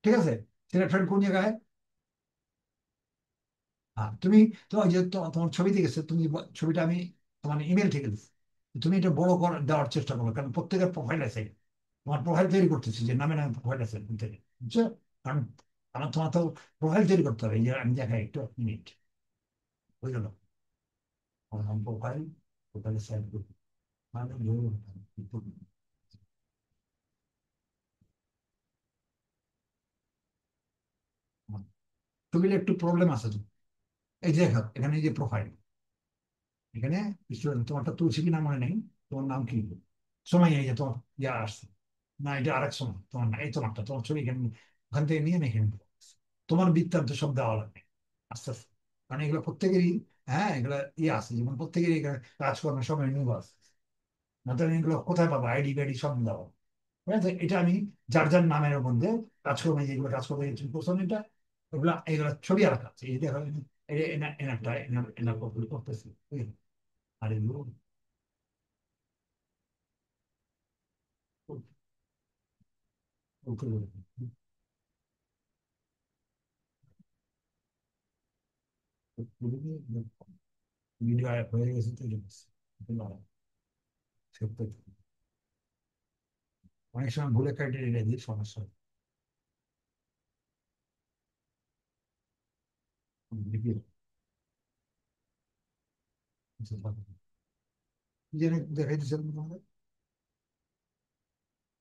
ঠিক আছে, সিলেক্ট হয়ে কোন জায়গায়? তুমি তো ওই যে তোমার ছবি দেখেছো তুমি, ছবিটা আমি তোমার ইমেল থেকে দিচ্ছি। তুমি এটা বড় দেওয়ার চেষ্টা করো, কারণ প্রত্যেকের প্রোফাইল আছে। তোমার প্রোফাইল তৈরি করতেছি, যে নামে নামে প্রোফাইল আছে থেকে, বুঝছো? কারণ আমার তোমার তো প্রোফাইল তৈরি করতে হবে। এই যে আমি দেখাই একটু, মিনিট, বুঝে গেল? প্রোফাইল, প্রোফাইলে সেভ করি, মানে ছবির একটু প্রবলেম আছে তো। এই যে দেখো এখানে, এই যে প্রোফাইল, এখানে স্টুডেন্ট, তোমারটা তুলসী কি নাম মনে নেই। তোমার নাম কি? সময়, এই যে তোমার ইয়া আসছে। না, এটা আরেক সময়, তোমার না, এই তোমারটা, তোমার ছবি এখানে, ওখান থেকে নিয়ে আমি এখানে দেবো। তোমার বৃত্তান্ত সব দেওয়া লাগবে আস্তে আস্তে, কারণ এগুলো প্রত্যেকেরই, হ্যাঁ, এগুলো ইয়ে আছে, যেমন প্রত্যেকেরই এখানে কাজকর্মের সময় নিব আছে। না তো এগুলো কোথায় পাবো, আইডি বাইডি সব দেওয়া। ঠিক আছে, এটা আমি যার যার নামের মধ্যে কাজকর্মে, যেগুলো কাজকর্মে তুমি করছেন, এটা ওগুলা এগুলো ছবি আঁকা আছে, এই দেখো, এনারটা এনার করতেছি, বুঝলি? আর এগুলো ভিডিও হয়ে গেছে তো, এটা সত্য। অনেক সময় ভুলে ক্রাইটেরিয়া দিয়ে সমস্যা হয়। লিপির কি যেন দেখাই দিচ্ছিলাম তোমাদের।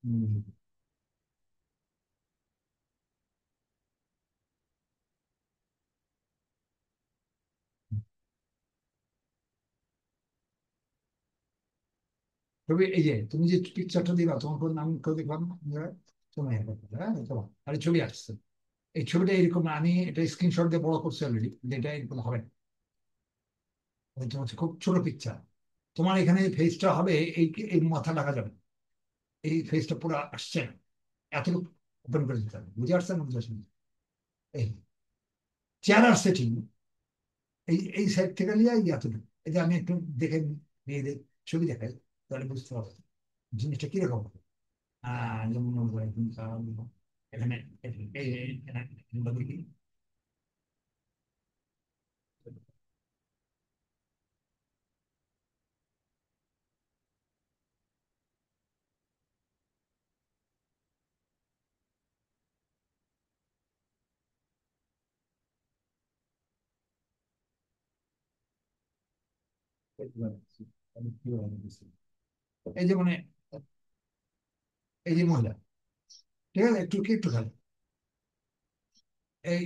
হম। তবে এই যে তুমি যে পিকচারটা দিবা, তোমার কোনো নাম কেউ দেখলাম না, সময় হবে, হ্যাঁ চলো, আরে ছবি আসছে। এই ছবিটা এরকম, আমি এটা স্ক্রিনশট দিয়ে বড় করছি অলরেডি, যেটা এরকম হবে না। এটা হচ্ছে খুব ছোট পিকচার। তোমার এখানে ফেসটা হবে, এই এই মাথা ঢাকা যাবে, এই ফেসটা পুরো আসছে না, এতটুকু ওপেন করে দিতে হবে, বুঝে আসছে না, বুঝে আসছে না? এই চেহারার সেটিং, এই সাইড থেকে নিয়ে এই এতটুকু, এই যে আমি একটু দেখে মেয়েদের ছবি দেখাই, তাহলে বুঝতে পারবে জিনিসটা কিরকম হবে। যেমন এখানে দেখি, এই যে মানে এই যে মহিলা, ঠিক আছে, একটু একটু খালি এই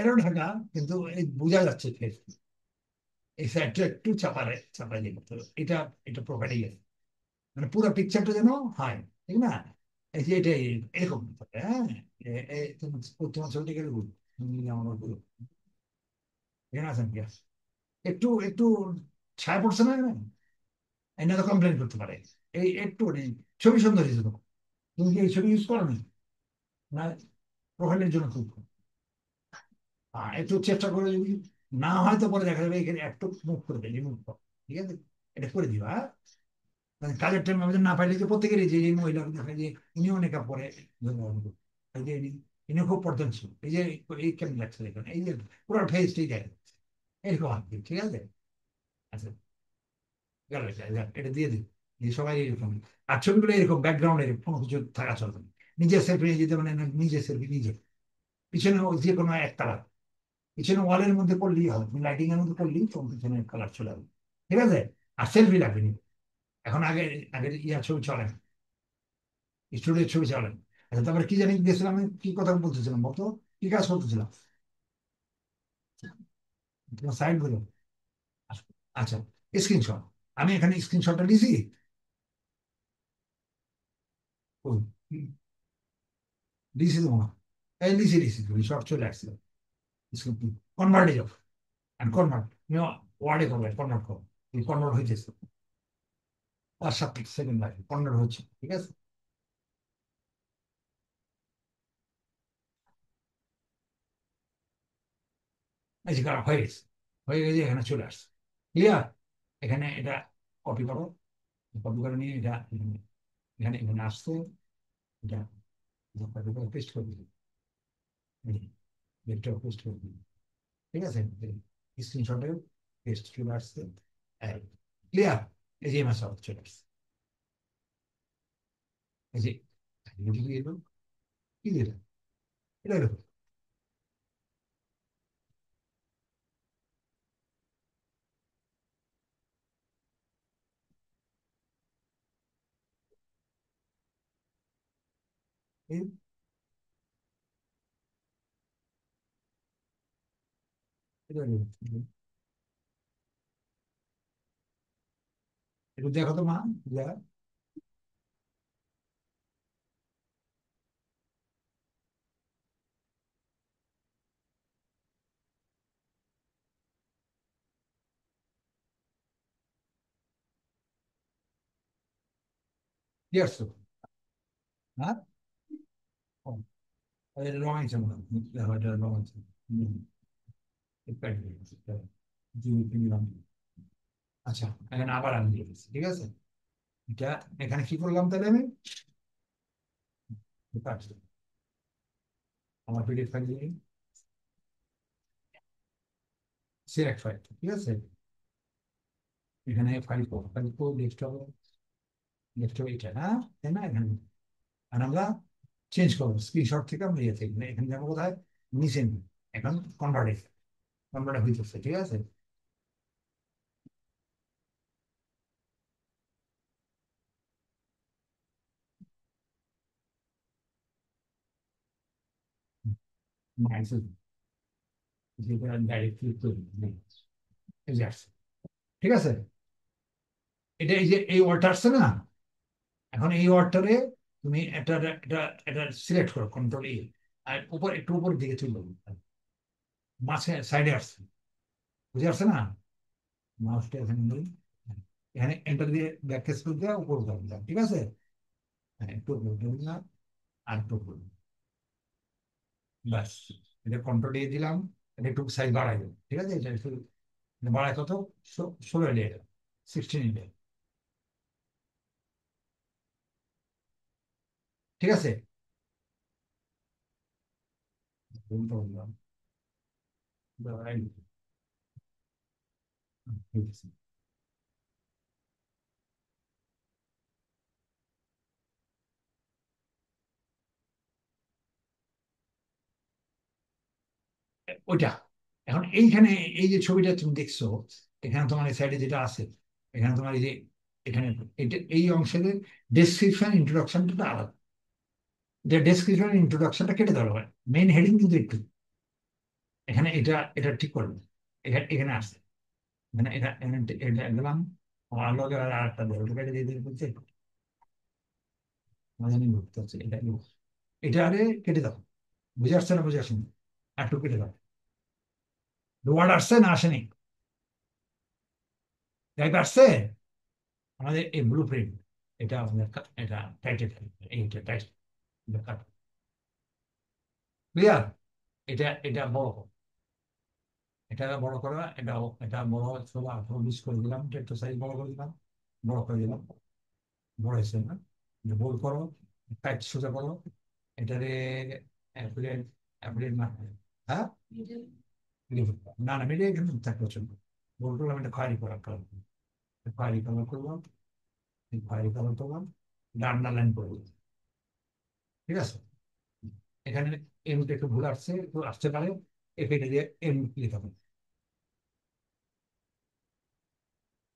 এরও ঢাকা, কিন্তু এই বোঝা যাচ্ছে ফেস, এই সাইডটা একটু চাপাই দিয়ে করতে হবে। এটা এটা প্রোফাইলে গেছে, মানে পুরো পিকচারটা যেন হয়, ঠিক না? এই যে এটা এরকম থাকে, হ্যাঁ। তোমার ছবিটা গেলে আমার গুলো এখানে আছেন কি? একটু একটু ছায়া পড়ছে না এখানে? এই না তো কমপ্লেন করতে পারে। এই একটু নেই, ছবি সুন্দর হয়েছে তো। তুমি কি এই ছবি ইউজ করো না? না, প্রোফাইলের জন্য খুব, একটু চেষ্টা করে যদি না হয় তো পরে দেখা যাবে এখানে একটু মুভ করে দেয়, রিমুভ করো, ঠিক আছে? এটা করে দিও, হ্যাঁ। মানে কাজের টাইম আমাদের না পাইলে যে প্রত্যেকেরই যে এই মহিলা দেখা যায় ইনিও মেকআপ করে, এই যে ইনি খুব পর্দানশীল, এই যে এই কেমন লাগছে দেখুন, এই যে পুরো ফেসটাই দেখা যাচ্ছে এরকম আর কি, ঠিক আছে? আচ্ছা, গেল এটা, এটা দিয়ে দিই, এই সবাই এরকম। আর ছবিগুলো এরকম ব্যাকগ্রাউন্ড এরকম কোনো কিছু থাকা চলবে না। নিজের সেলফি নিয়ে যেতে মানে নিজের সেলফি নিজে, পিছনে যে কোনো এক কালার, পিছনে ওয়ালের মধ্যে করলেই হবে, তুমি লাইটিং এর মধ্যে করলেই তোমার পিছনে কালার চলে আসবে, ঠিক আছে? আর সেলফি লাগবে না। এখন আগে আগে ইয়ার ছবি চলে না, স্টুডিওর ছবি চলে না। আচ্ছা, তারপরে কি জানি গেছিলাম, আমি কি কথা বলতেছিলাম বলতো, কি কাজ করতেছিলাম? তোমার সাইড গুলো, আচ্ছা, স্ক্রিনশট। আমি এখানে স্ক্রিনশটটা দিছি। ওই, দিছি তোমার, এই দিছি তুমি সব চলে আসছে। কনভার্টে যাও, কনভার্ট, তুমি ওয়ার্ডে করবে, কনভার্ট করো, এই কনভার্ট হইতেছে, 5-7 সেকেন্ড লাগে, কনভার্ট হচ্ছে, ঠিক আছে? এই যে করা হয়ে গেছে, হয়ে গেছে, এখানে চলে আসছে, ক্লিয়ার? এখানে এটা কপি করো, কপি করে নিয়ে এটা এখানে এখানে এখানে আসছে, এটা কপি করে পেস্ট করে দিই, এটা পেস্ট করে দিই, ঠিক আছে? স্ক্রিনশটে পেস্ট চলে আসছে, ক্লিয়ার? এই যে আমার সব চলে আসছে, এই যে এটা কি এলো, কি দিল, এটা এলো, এই এটা এলো, একটু দেখো তো মা, যা। কি আসছো? হ্যাঁ, ও, এটা রং আছে মনে হয়, দেখো এটা রং আছে। আচ্ছা, এখানে আবার আমি দিয়ে দিচ্ছি, ঠিক আছে? এটা এখানে কি করলাম তাহলে আমি, কাটছি। আমার পিডিএফ ফাইল দিয়ে সিলেক্ট ফাইল, ঠিক আছে? এখানে ফাইল কো ডেস্কটপ এটা না, তাই না? এখানে আর আমরা চেঞ্জ করবো, স্ক্রিনশট থেকে আমরা ইয়ে থেকে এখানে যাবো কোথায়, নিচে নিই। এখন কনভার্ট হইতেছে, ঠিক আছে? ডাইরেক্ট ক্লিক করি, এই যে আসছে, ঠিক আছে? এটা এই যে এই ওয়ার্ডটা আসছে না, এখন এই ওয়ার্ডটারে তুমি এটা এটা এটা সিলেক্ট করো, কন্ট্রোল আর উপর একটু উপর দিকে চলে যাবো, মাঝে সাইডে আসছে, বুঝে আসছে না? মাউসটা এখানে নিই, এখানে এন্টার দিয়ে ব্যাক স্পেস দিয়ে উপর উঠালাম, ঠিক আছে? হ্যাঁ, একটু উপর দিলাম, আর একটু উপর, ব্যাস। এটা কন্ট্রোল দিয়ে দিলাম, এটা একটু সাইজ বাড়াই দেবো, ঠিক আছে? এটা একটু বাড়ায় কত, 16 ইঞ্চি, 16 ইঞ্চি, ঠিক আছে? বললাম, ঠিক আছে। ওইটা এখন এইখানে, এই যে ছবিটা তুমি দেখছো, এখানে তোমার এই সাইডে যেটা আছে, এখানে তোমার এই যে এখানে এটা এই অংশের ডেসক্রিপশন ইন্ট্রোডাকশনটা আলাদা। যে ডেসক্রিপশন ইন্ট্রোডাকশনটা কেটে দেওয়া হয়, মেইন হেডিং কিন্তু একটু এখানে এটা এটা ঠিক করবে। এখানে এখানে আসছে, মানে এটা এখানে এটা গেলাম, আমার লগে আর একটা ধরে কেটে দিয়ে দিয়ে বলছে মাঝে নিয়ে ঘুরতে হচ্ছে এটা এটা আরে কেটে দাও। বুঝে আসছে না? বুঝে আসেনি? আর একটু কেটে দাও। ওয়ার্ড আসছে না আসেনি? টাইপ আসছে? আমাদের এই ব্লু প্রিন্ট, এটা আমাদের এটা টাইটেল, এইটা টাইটেল ক্লিয়ার। এটা এটা বড় করো, এটা বড় করো, এটা এটা বড় হচ্ছে 18 করে দিলাম, একটু সাইজ বড় করে দিলাম, বড় করে দিলাম, বড় হয়েছে না? এটা বোল্ড করো, টাইট সোজা করো, এটারে অ্যাপ্রিল অ্যাপ্রিল না, হ্যাঁ না না মিডিয়া কিন্তু থাকবে চলবে। বোল্ড করলাম, এটা খয়েরি করা কালার, খয়েরি কালার করলাম, খয়েরি কালার করলাম, আন্ডারলাইন করবো। ঠিক আছে? এখানে এমটা একটু ভুল আসছে, একটু আসতে পারে, এখানে দিয়ে এম লিখতে হবে।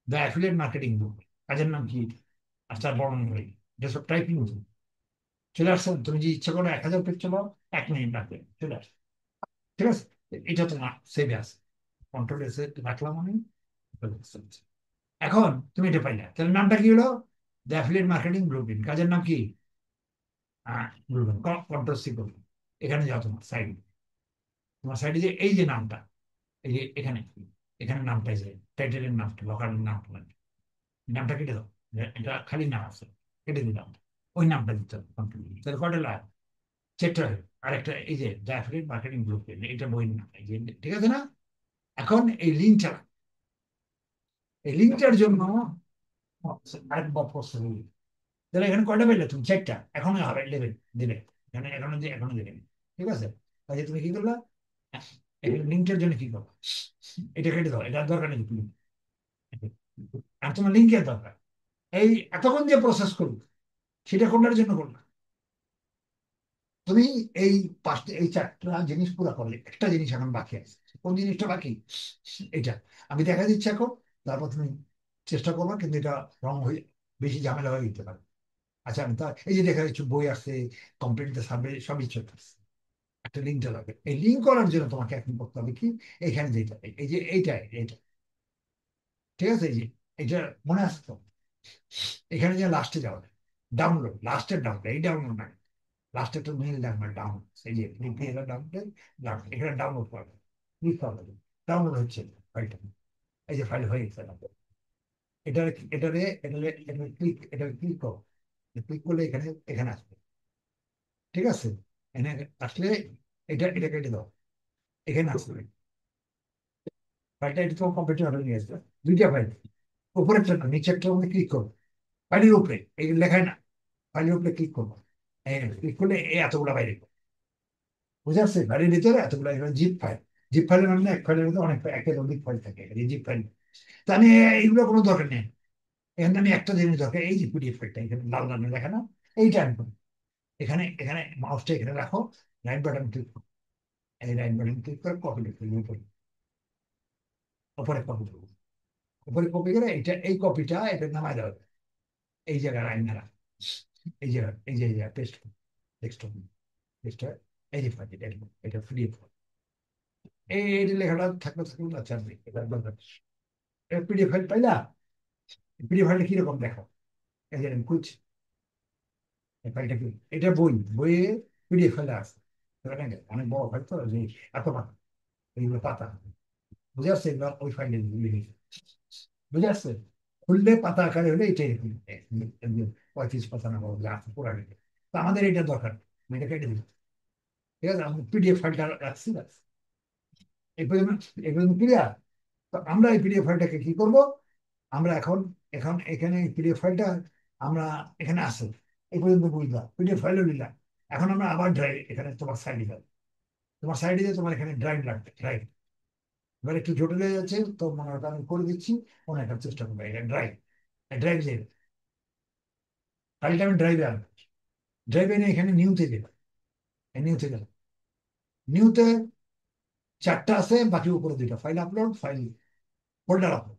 দ্য অ্যাফিলিয়েট মার্কেটিং বুক, কাজের নাম কি? আচ্ছা বর্ণনা করি, যেসব টাইপিং চলে আসছে। তুমি যে ইচ্ছা করো 1000 পেজ চালাও, 1 মিনিট লাগবে, চলে আসছে। ঠিক আছে? এটা তো না সেভে আছে, কন্ট্রোল এসে রাখলাম আমি। এখন তুমি এটা পাইলে, তাহলে নামটা কি হলো? The affiliate marketing blueprint. কাজের নাম কি? ব্লুপ্রিন্ট। কন্ট্রোল সি করবে, এখানে যাও তোমার সাইড, তোমার সাইডে যে এই যে নামটা, এই যে এখানে, এখানে নামটা, এই যে টাইটেলের নামটা, লোকালের নামটা, নামটা কেটে দাও। এটা খালি নাম আছে, কেটে দিলাম, ওই নামটা দিতে হবে কন্টিনিউ। তাহলে কয়টা লাগ চ্যাপ্টার, আরেকটা এই যে ডায়াফ্রিন মার্কেটিং গ্রুপ, এটা বই নাম, এই যে ঠিক আছে না? এখন এই লিঙ্কটা, এই লিঙ্কটার জন্য আরেকবার প্রশ্ন দিবি। তাহলে এখানে কয়টা পেলে তুমি? 4টা। এখনো হবে লেভেল দিলে, এখানে এখনো দিয়ে এখনো দিলে। ঠিক আছে? কাজে তুমি কি করলা? এখানে লিঙ্কটার জন্য কি করবো? এটা কেটে দাও, এটার দরকার নেই তুমি, আর তোমার লিঙ্কের দরকার। এই এতক্ষণ যে প্রসেস করবে, সেটা কোনটার জন্য করবে? তুমি এই 5টা এই 4টা জিনিস পুরো করলে, একটা জিনিস এখন বাকি আছে। কোন জিনিসটা বাকি? এটা আমি দেখা দিচ্ছি এখন, তারপর তুমি চেষ্টা করবা, কিন্তু এটা রং হয়ে বেশি ঝামেলা হয়ে যেতে পারে। আচ্ছা আমি তা এই যে দেখা যাচ্ছে বই আছে, কমপ্লিট সার্ভে সবই চলতেছে, একটা লিঙ্কটা লাগবে। এই লিঙ্ক করার জন্য তোমাকে এখন করতে হবে কি? এইখানে যেটা এই যে এইটা, ঠিক আছে? এই যে এটা মনে আছে তো? এখানে যে লাস্টে যাওয়া, ডাউনলোড, লাস্টের ডাউনলোড, এই ডাউনলোড না, লাস্টে একটা মেইল ডাউনলোড, ডাউন এই যে ডাউনলোড, এখানে ডাউনলোড করবে, ক্লিক করবে, ডাউনলোড হচ্ছে ফাইলটা, এই যে ফাইল হয়ে গেছে। এটা এটারে এটারে এটা ক্লিক, এটা ক্লিক করো, ক্লিক করলে এখানে এখানে আসবে। ঠিক আছে? এখানে আসলে এটা এটা কেটে দাও, এখানে আসবে ফাইলটা, এটা তো কম্পিউটার হয়ে গেছে। 2টা ফাইল, উপরেরটা না নিচেরটা ক্লিক করো, ফাইলের উপরে এই লেখায় না, ফাইলের উপরে ক্লিক করবো, ক্লিক করলে এই এতগুলো বাইরে, বুঝে আসছে? গাড়ির ভিতরে এতগুলো জিপ ফাইল। জিপ ফাইলের মানে এক ফাইলের মধ্যে অনেক একের অধিক ফাইল থাকে, এই জিপ ফাইল। তা আমি এইগুলো কোনো দরকার নেই, এখানে আমি একটা জিনিস দরকার, এই যে পিডিএফ ফাইলটা এখানে লাল লাল লেখা না, এইটা আনবো। এখানে এখানে মাউসটা এখানে রাখো, রাইট বাটন ক্লিক করো, এই রাইট বাটন ক্লিক করে কপি লিখো, উপরে উপরে কপি করবো, উপরে কপি করে এটা এই কপিটা এটা নামায় দেওয়া, এই জায়গায় রাইট না, এই জায়গা এই যে পেস্ট টেক্সট টেক্সট, এই যে ফাইল এটা এটা পিডিএফ, এই যে লেখাটা থাকলে থাকলে আচ্ছা এটা পিডিএফ ফাইল পাইলা? পিডিএফ ফাইলটা কিরকম দেখো, এই যে আমি খুঁজছি এই ফাইলটা কি, এটা বইয়ে পিডিএফ ফাইলে আছে। এখানে অনেক বড় ফাইল তো, যে এত পাতা, এইগুলো পাতা, বুঝে আসছে? এগুলো ওই ফাইলে লিখেছে, বুঝে আসছে? খুললে পাতা আকারে হলে এটাই এরকম, 35 পাতা না বড় যা আছে পুরা লিখে। তো আমাদের এটা দরকার, আমি এটা কেটে দিই। ঠিক আছে? আমি পিডিএফ ফাইলটা রাখছি, ব্যাস। এই পর্যন্ত, এই পর্যন্ত ক্লিয়ার? তো আমরা এই পিডিএফ ফাইলটাকে কি করব? আমরা এখন এখন এখানে পিডিএফ ফাইলটা আমরা এখানে আছে, এই পর্যন্ত বুঝলাম, পিডিএফ ফাইলও নিলাম। এখন আমরা আবার ড্রাইভ, এখানে তোমার সাইডে যাবে, তোমার সাইডে যে তোমার এখানে ড্রাইভ লাগবে, ড্রাইভ। এবার একটু জটিল হয়ে যাচ্ছে তো, মনে হয় আমি করে দিচ্ছি, মনে একটা চেষ্টা করবো। এটা ড্রাইভ, ড্রাইভ যে ফাইলটা আমি ড্রাইভে আনবো, ড্রাইভে এনে এখানে নিউতে দেবো, নিউতে গেলাম, নিউতে 4টা আছে, বাকি উপরে 2টা, ফাইল আপলোড, ফাইল ফোল্ডার হবে,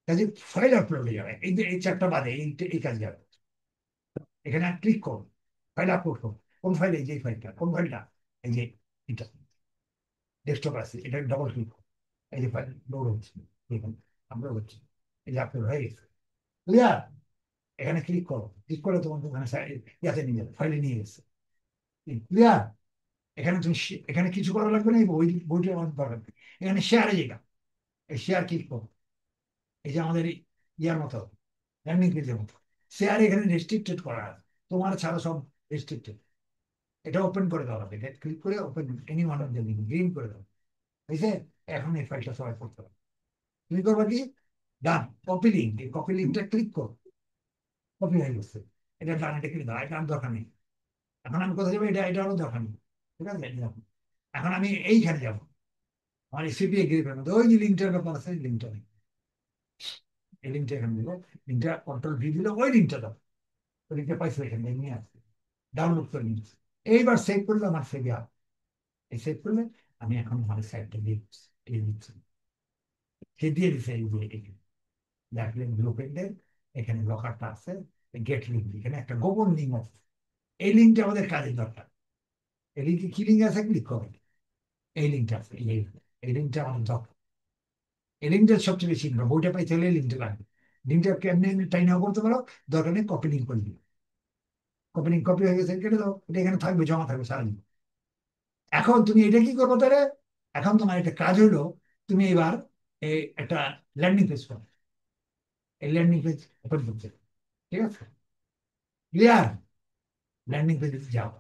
কাজে ফাইল আপলোড হয়ে যাবে। এই যে এই চ্যাপ্টার বাদে এই কাজ যাবে। এখানে ক্লিক করুন, ফাইল আপলোড করুন। কোন ফাইল? এই যে ফাইলটা। কোন ফাইলটা? এই যে এটা ডেস্কটপ আছে, এটা ডবল ক্লিক করুন। এই যে ফাইল লোড হচ্ছে, দেখুন আপলোড হচ্ছে, এই যে আপলোড হয়ে গেছে। ক্লিয়ার? এখানে ক্লিক করো, ক্লিক করে তোমার ওখানে ইয়াতে নিয়ে যাবে, ফাইলে নিয়ে গেছে। ক্লিয়ার? এখানে তুমি এখানে কিছু করা লাগবে না, এই বইটা আমাদের দরকার নেই। এখানে শেয়ারে যেটা, এই শেয়ার ক্লিক করো। এই যে আমাদের ইয়ার মতো, ল্যান্ডিং পেজের মতো শেয়ার এখানে রেস্ট্রিক্টেড করা আছে, তোমার ছাড়া সব রেস্ট্রিক্টেড। এটা ওপেন করে দেওয়া হবে, এটা ক্লিক করে open any one of the link green করে দাও। বুঝছে? এখন এই ফাইলটা সবাই পড়তে হবে। তুমি করবা কি? ডান। কপি লিঙ্ক, এই কপি লিঙ্কটা ক্লিক করো, কপি হয়ে গেছে। এটা ডান, এটা ক্লিক দাও, এটা আমার দরকার নেই। এখন আমি কোথায় যাবো? এটারও দরকার নেই। ঠিক আছে, এই দেখো। এখন আমি এইখানে যাবো, আমার সিপিএ গ্রিপের মধ্যে ওই যে লিঙ্কটার ব্যাপার আছে, লিঙ্কটা নেই। এই লিঙ্কটা এখানে দিলো, লিঙ্কটা কন্ট্রোল ভি দিলে ওই লিঙ্কটা দাও। ওই লিঙ্কটা পাইছো এখানে নিয়ে আসছে, ডাউনলোড করে নিয়েছি। এইবার সেভ করলে আমার সেভ আর এই সেভ করলে আমি এখন আমার সাইটটা দিয়ে দিচ্ছি। সে দিয়ে দিচ্ছে এই যে দেখলেন ব্লু প্রিন্টের, এখানে লকারটা আছে, গেট লিঙ্ক, এখানে একটা গোপন লিঙ্ক আছে। এই লিঙ্কটা আমাদের কাজে দরকার। এই লিঙ্কে কি লিঙ্ক আছে? ক্লিক করেন, এই লিঙ্কটা আছে, এই লিঙ্কটা আমাদের দরকার। এই লিঙ্কটা সবচেয়ে বেশি ইম্পর্টেন্ট, বইটা পাইতে হলে লিঙ্কটা লাগবে। লিঙ্কটা কেমনি টাই নাও করতে পারো, দরকার নেই কপি লিঙ্ক করে দিও। কপি লিঙ্ক কপি হয়ে গেছে, কেটে দাও, এটা এখানে থাকবে, জমা থাকবে সারাদিন। এখন তুমি এটা কি করবো তাহলে? এখন তোমার একটা কাজ হলো, তুমি এবার এই একটা ল্যান্ডিং পেজ করো, এই ল্যান্ডিং পেজ ওপেন করতে। ঠিক আছে? ক্লিয়ার? ল্যান্ডিং পেজে যাও।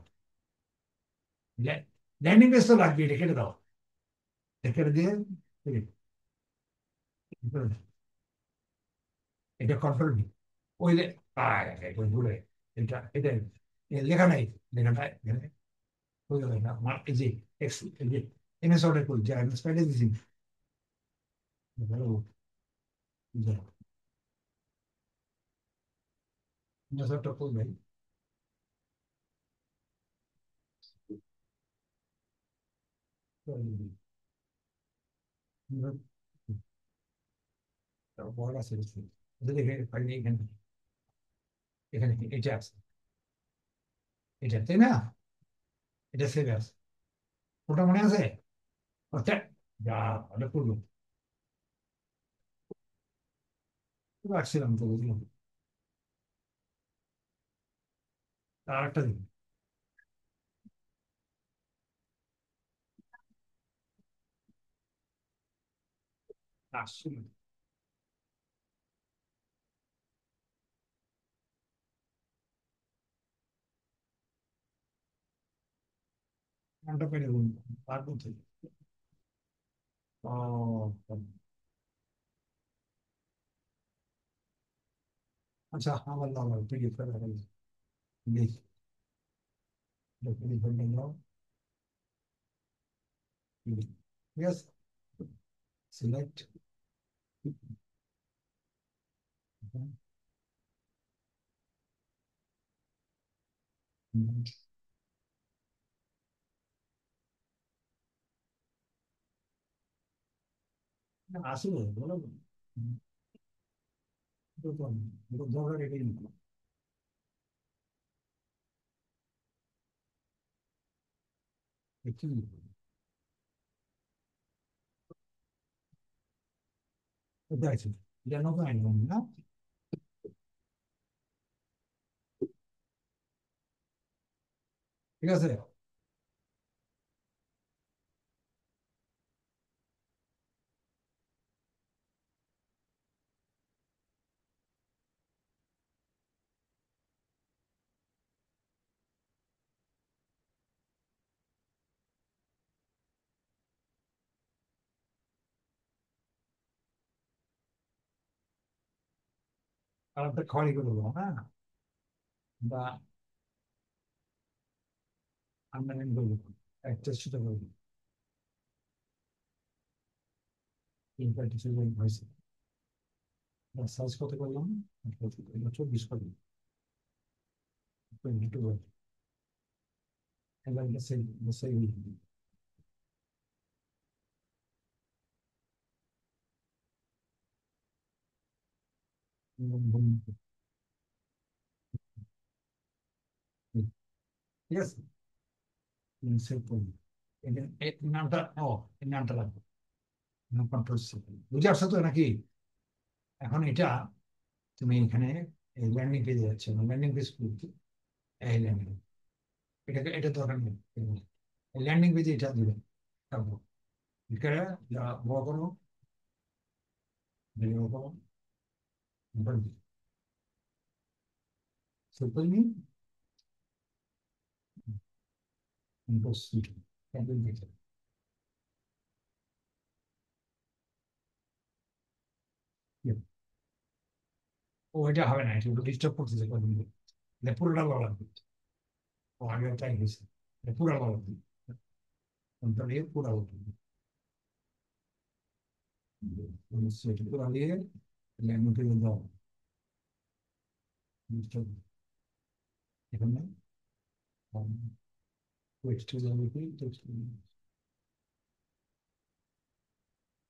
ল্যান্ডিং পেজ তো লাগবে, এটা কেটে দাও, এটা কেটে দিয়ে এটা কন্ট্রোল নি, ওই এটা ভুলে, এটা এটা লেখা নাই, লেখাটা এখানে হয়ে গেল না আমার। এই যে এই যে এমএস অর্ডার করি, যে এমএস প্যাডে দিয়েছি, এমএস অর্ডার করবেন। বড় আছে, দেখে পাইনি এখানে, এখানে এটা আছে, এটা তাই না? এটা সেভ আছে, ওটা মনে আছে? ওটা যা ওটা করবো, রাখছিলাম তো, বুঝলাম। আর একটা দিন আসছিল, মনটা পেরে পারবো তো। ও আচ্ছা, আমার নাম পিডিএফ করে রাখা যায়। দেখি, পিডিএফ করে নাও। ঠিক আছে, সিলেক্ট। আসলে বলো, দরকার এটাই নিতে। কি এটা আছে, এটা নতুন আইন না? ঠিক আছে, কালারটা খয়রি করে দেবো, হ্যাঁ, বা আন্ডারলাইন করে দেবো, একটা সেটা করে দেবো। তিনটা কিছু হয়েছে, সার্চ করতে পারলাম, 24 করে দিই। এবার এটা সেই ঠিক আছে, সেভ করবি। এই নামটা, ও এই নামটা লাগবে, কন্ট্রোল সি। বুঝে আসছো তো নাকি? এখন এটা তুমি এখানে এই ল্যান্ডিং পেজে যাচ্ছে, ল্যান্ডিং পেজ খুলতে, এই ল্যান্ডিং, এটাকে এটা দরকার নেই, ল্যান্ডিং পেজে এটা দিবে। তারপর এখানে যা বড় করো, বড় করো, সিম্পল নি, ইম্পসিবল, ক্যান্ডেল দিতে। ও এটা হবে না, এটা ডিস্টার্ব করতেছে কদিন ধরে। এটা পুরোটা বলা লাগবে। ও আগে তাই হয়েছে, এটা পুরো বলা লাগবে, তাহলে পুরো বলতে পুরো দিয়ে ল্যান্ডিং পেজে দাও। ডিস্টার্ব এখানে টেক্সট যাবে কি, টেক্সট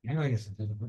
হ্যাং হয়ে গেছে তারপর।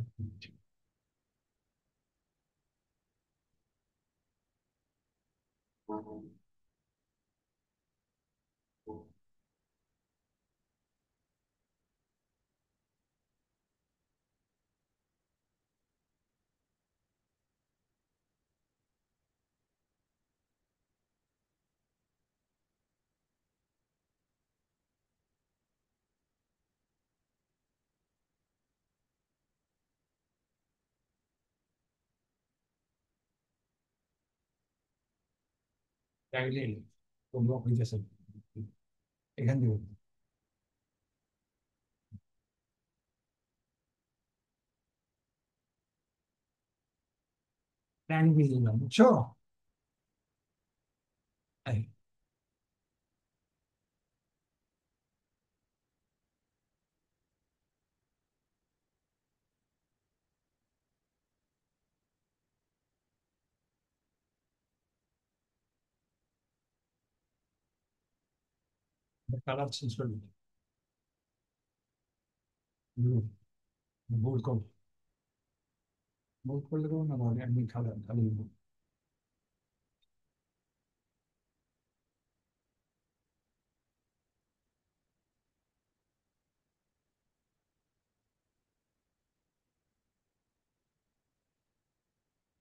চাইলে ব্লক হয়ে গেছে এখান থেকে। ট্যাং দিয়ে দিলাম, বুঝছো? এই কালার চেঞ্জ করে দিলাম, বোল্ড কর, বোল্ড করলে কোনো না, মানে এমনি কালার খালি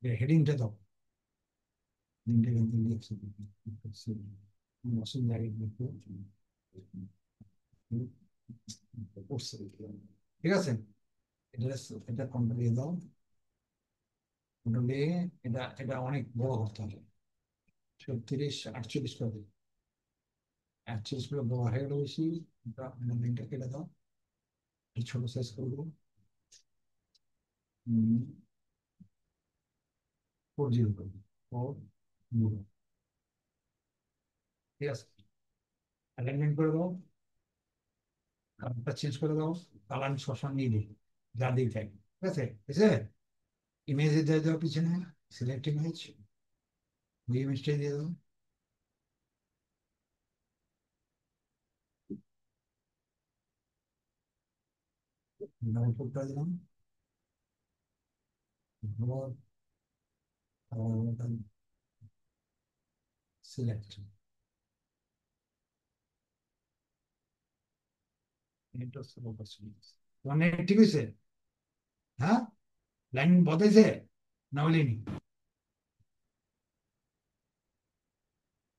হেডিংটা দাও, হেডিংটা কিন্তু লিখছি অসুবিধা করছে, ঠিক আছে। এটা এটা কন্ট্রোল দিয়ে দাও, কন্ট্রোল দিয়ে এটা এটা অনেক বড় করতে হবে, 36 48 করে দিই, 48 করে বড় হয়ে গেল বেশি। এটা লিঙ্কটা কেটে দাও, এই ছোট সাইজ করবো, 4 0 করবো, 4 0, ঠিক আছে। অ্যালাইনমেন্ট করে দাও, কালারটা চেঞ্জ করে দাও, কালার সবসময় নিয়ে দিই, যা দিই তাই, ঠিক আছে, ঠিক আছে। ইমেজে দিয়ে দাও পিছনে, সিলেক্ট ইমেজ, ওই ইমেজটাই দিয়ে দাও, ডাবল ক্লিক করে দিলাম, সিলেক্ট, মানে ঠিক আছে। হ্যাঁ, লাইন বদলাইছে না, বলিনি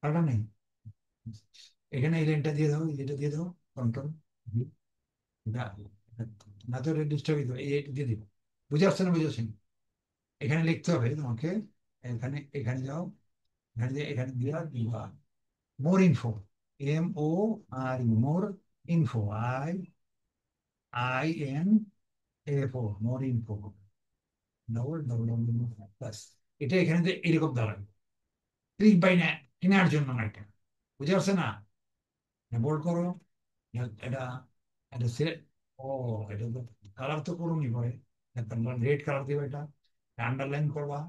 কারণ নেই। এখানে এই লাইনটা দিয়ে দাও, এটা দিয়ে দাও, কন্ট্রোল না, না তো ডিস্টার্ব এই এটা দিয়ে দিব। বুঝে আসছে না, বুঝে আসছেন? এখানে লিখতে হবে তোমাকে, এখানে এখানে যাও, এখানে দিয়ে এখানে দিয়া দিবা মোর ইনফো, MOR, মোর ইনফো, INFO, মোর ইনফো, ডবল ডবল প্লাস। এটা এখানে দিয়ে এরকম দাঁড়াবে, ক্লিক বাই না কেনার জন্য না, এটা বুঝে আসছে না? বোল্ড করো, এটা এটা ও এটা তো কালার তো করুনি পরে, রেড কালার দিবে, এটা আন্ডারলাইন করবা,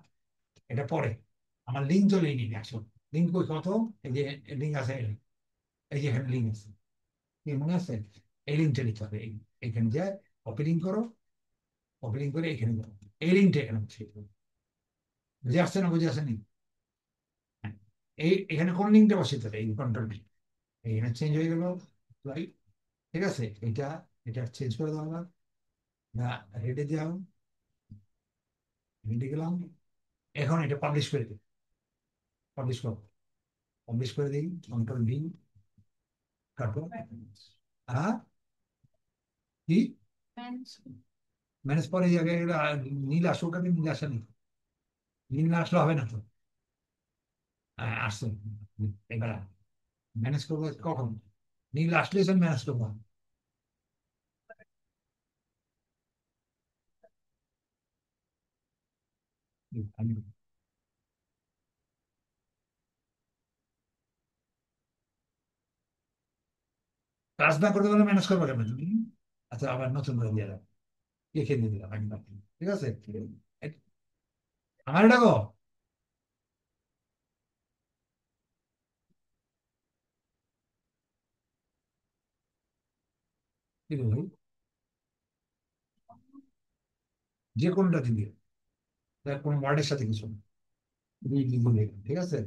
এটা পরে। আমার লিঙ্ক চলে নি আসো, লিঙ্ক কই কত, এই যে লিঙ্ক আছে, এই যে এখানে লিঙ্ক আছে, কি মনে আছে? এই লিঙ্কটা নিতে হবে, এইখানে যে কপি লিঙ্ক করো, কপি লিঙ্ক করে এখানে করো, এই লিঙ্কটা এখানে বসিয়ে দেবো। বুঝে আসছে না, বুঝে আসেনি? হ্যাঁ। এখানে কোন লিঙ্কটা বসিয়ে হবে? এই কন্ট্রোল লিঙ্ক এখানে চেঞ্জ হয়ে গেল। Right? ঠিক আছে, এটা চেঞ্জ করে দেওয়া হবে না, রেডে যাও, রেডে গেলাম। এখন এটা পাবলিশ করে দিই, পাবলিশ করো, পাবলিশ করে দিই, কন্ট্রোল ভি, তারপর হ্যাঁ কি ম্যানেজ পরে জায়গায় নীল আসুক, আগে নীল আসেনি, নীল না আসলে হবে না তো। হ্যাঁ, আসছে। এবার ম্যানেজ করবো কখন? নীল আসলে সব ম্যানেজ করবো। আমি কাজ না করতে পারলে ম্যানেজ করবো কেন তুমি? আচ্ছা, আবার নতুন করে দিয়ে দাও, লিখে দিয়ে দিলাম একদম। ঠিক আছে, আমার ডাকো। কি বলবো? যে কোনটা দিবি, দেখ কোন ওয়ার্ডের সাথে কিছু না। ঠিক আছে।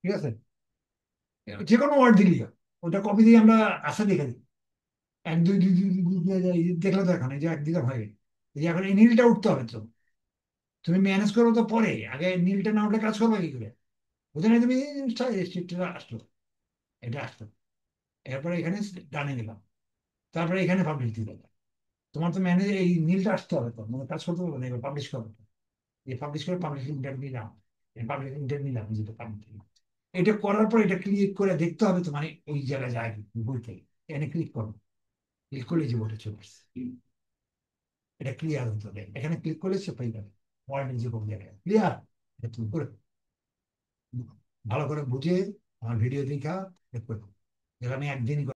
ঠিক আছে, যে কোনো ওয়ার্ড দিলি, ওটা কপি দিয়ে আমরা আশা দেখে দিই। এক দুই দুই দুই দুই দুই দিয়ে যাই, দেখলে তো এখন এই যে একদিকে হয়ে গেল। এই যে এখন এই নীলটা উঠতে হবে তো, তুমি ম্যানেজ করো তো পরে, আগে নীলটা না উঠলে কাজ করবে কি করে? বুঝে না তুমি? শিফটটা আসলো, এটা আসলো, এরপরে এখানে ডানে গেলাম, তারপরে এখানে পাবলিশ দিলাম। তোমার তো ম্যানেজ এই নীলটা আসতে হবে তো, মানে কাজ করতে হবে না, এবার পাবলিশ করো। এই পাবলিশ করে পাবলিশ ইন্টার নিলাম, এই পাবলিশ ইন্টার নিলাম, যেটা পাবলিশ। এটা করার পর এটা ক্লিক করে দেখতে হবে তো, মানে ওই জায়গায় যায় বই থেকে, এখানে ক্লিক করো, ক্লিক করলে যে বইটা চলে আসছে। এটা ক্লিয়ার হতে হবে, এখানে ক্লিক করলে সে পেয়ে যাবে ওয়ার্ডের যে কোনো জায়গায় ক্লিয়ার। তুমি করে ভালো করে বুঝে আমার ভিডিও দেখা দেখো, যেটা আমি একদিনই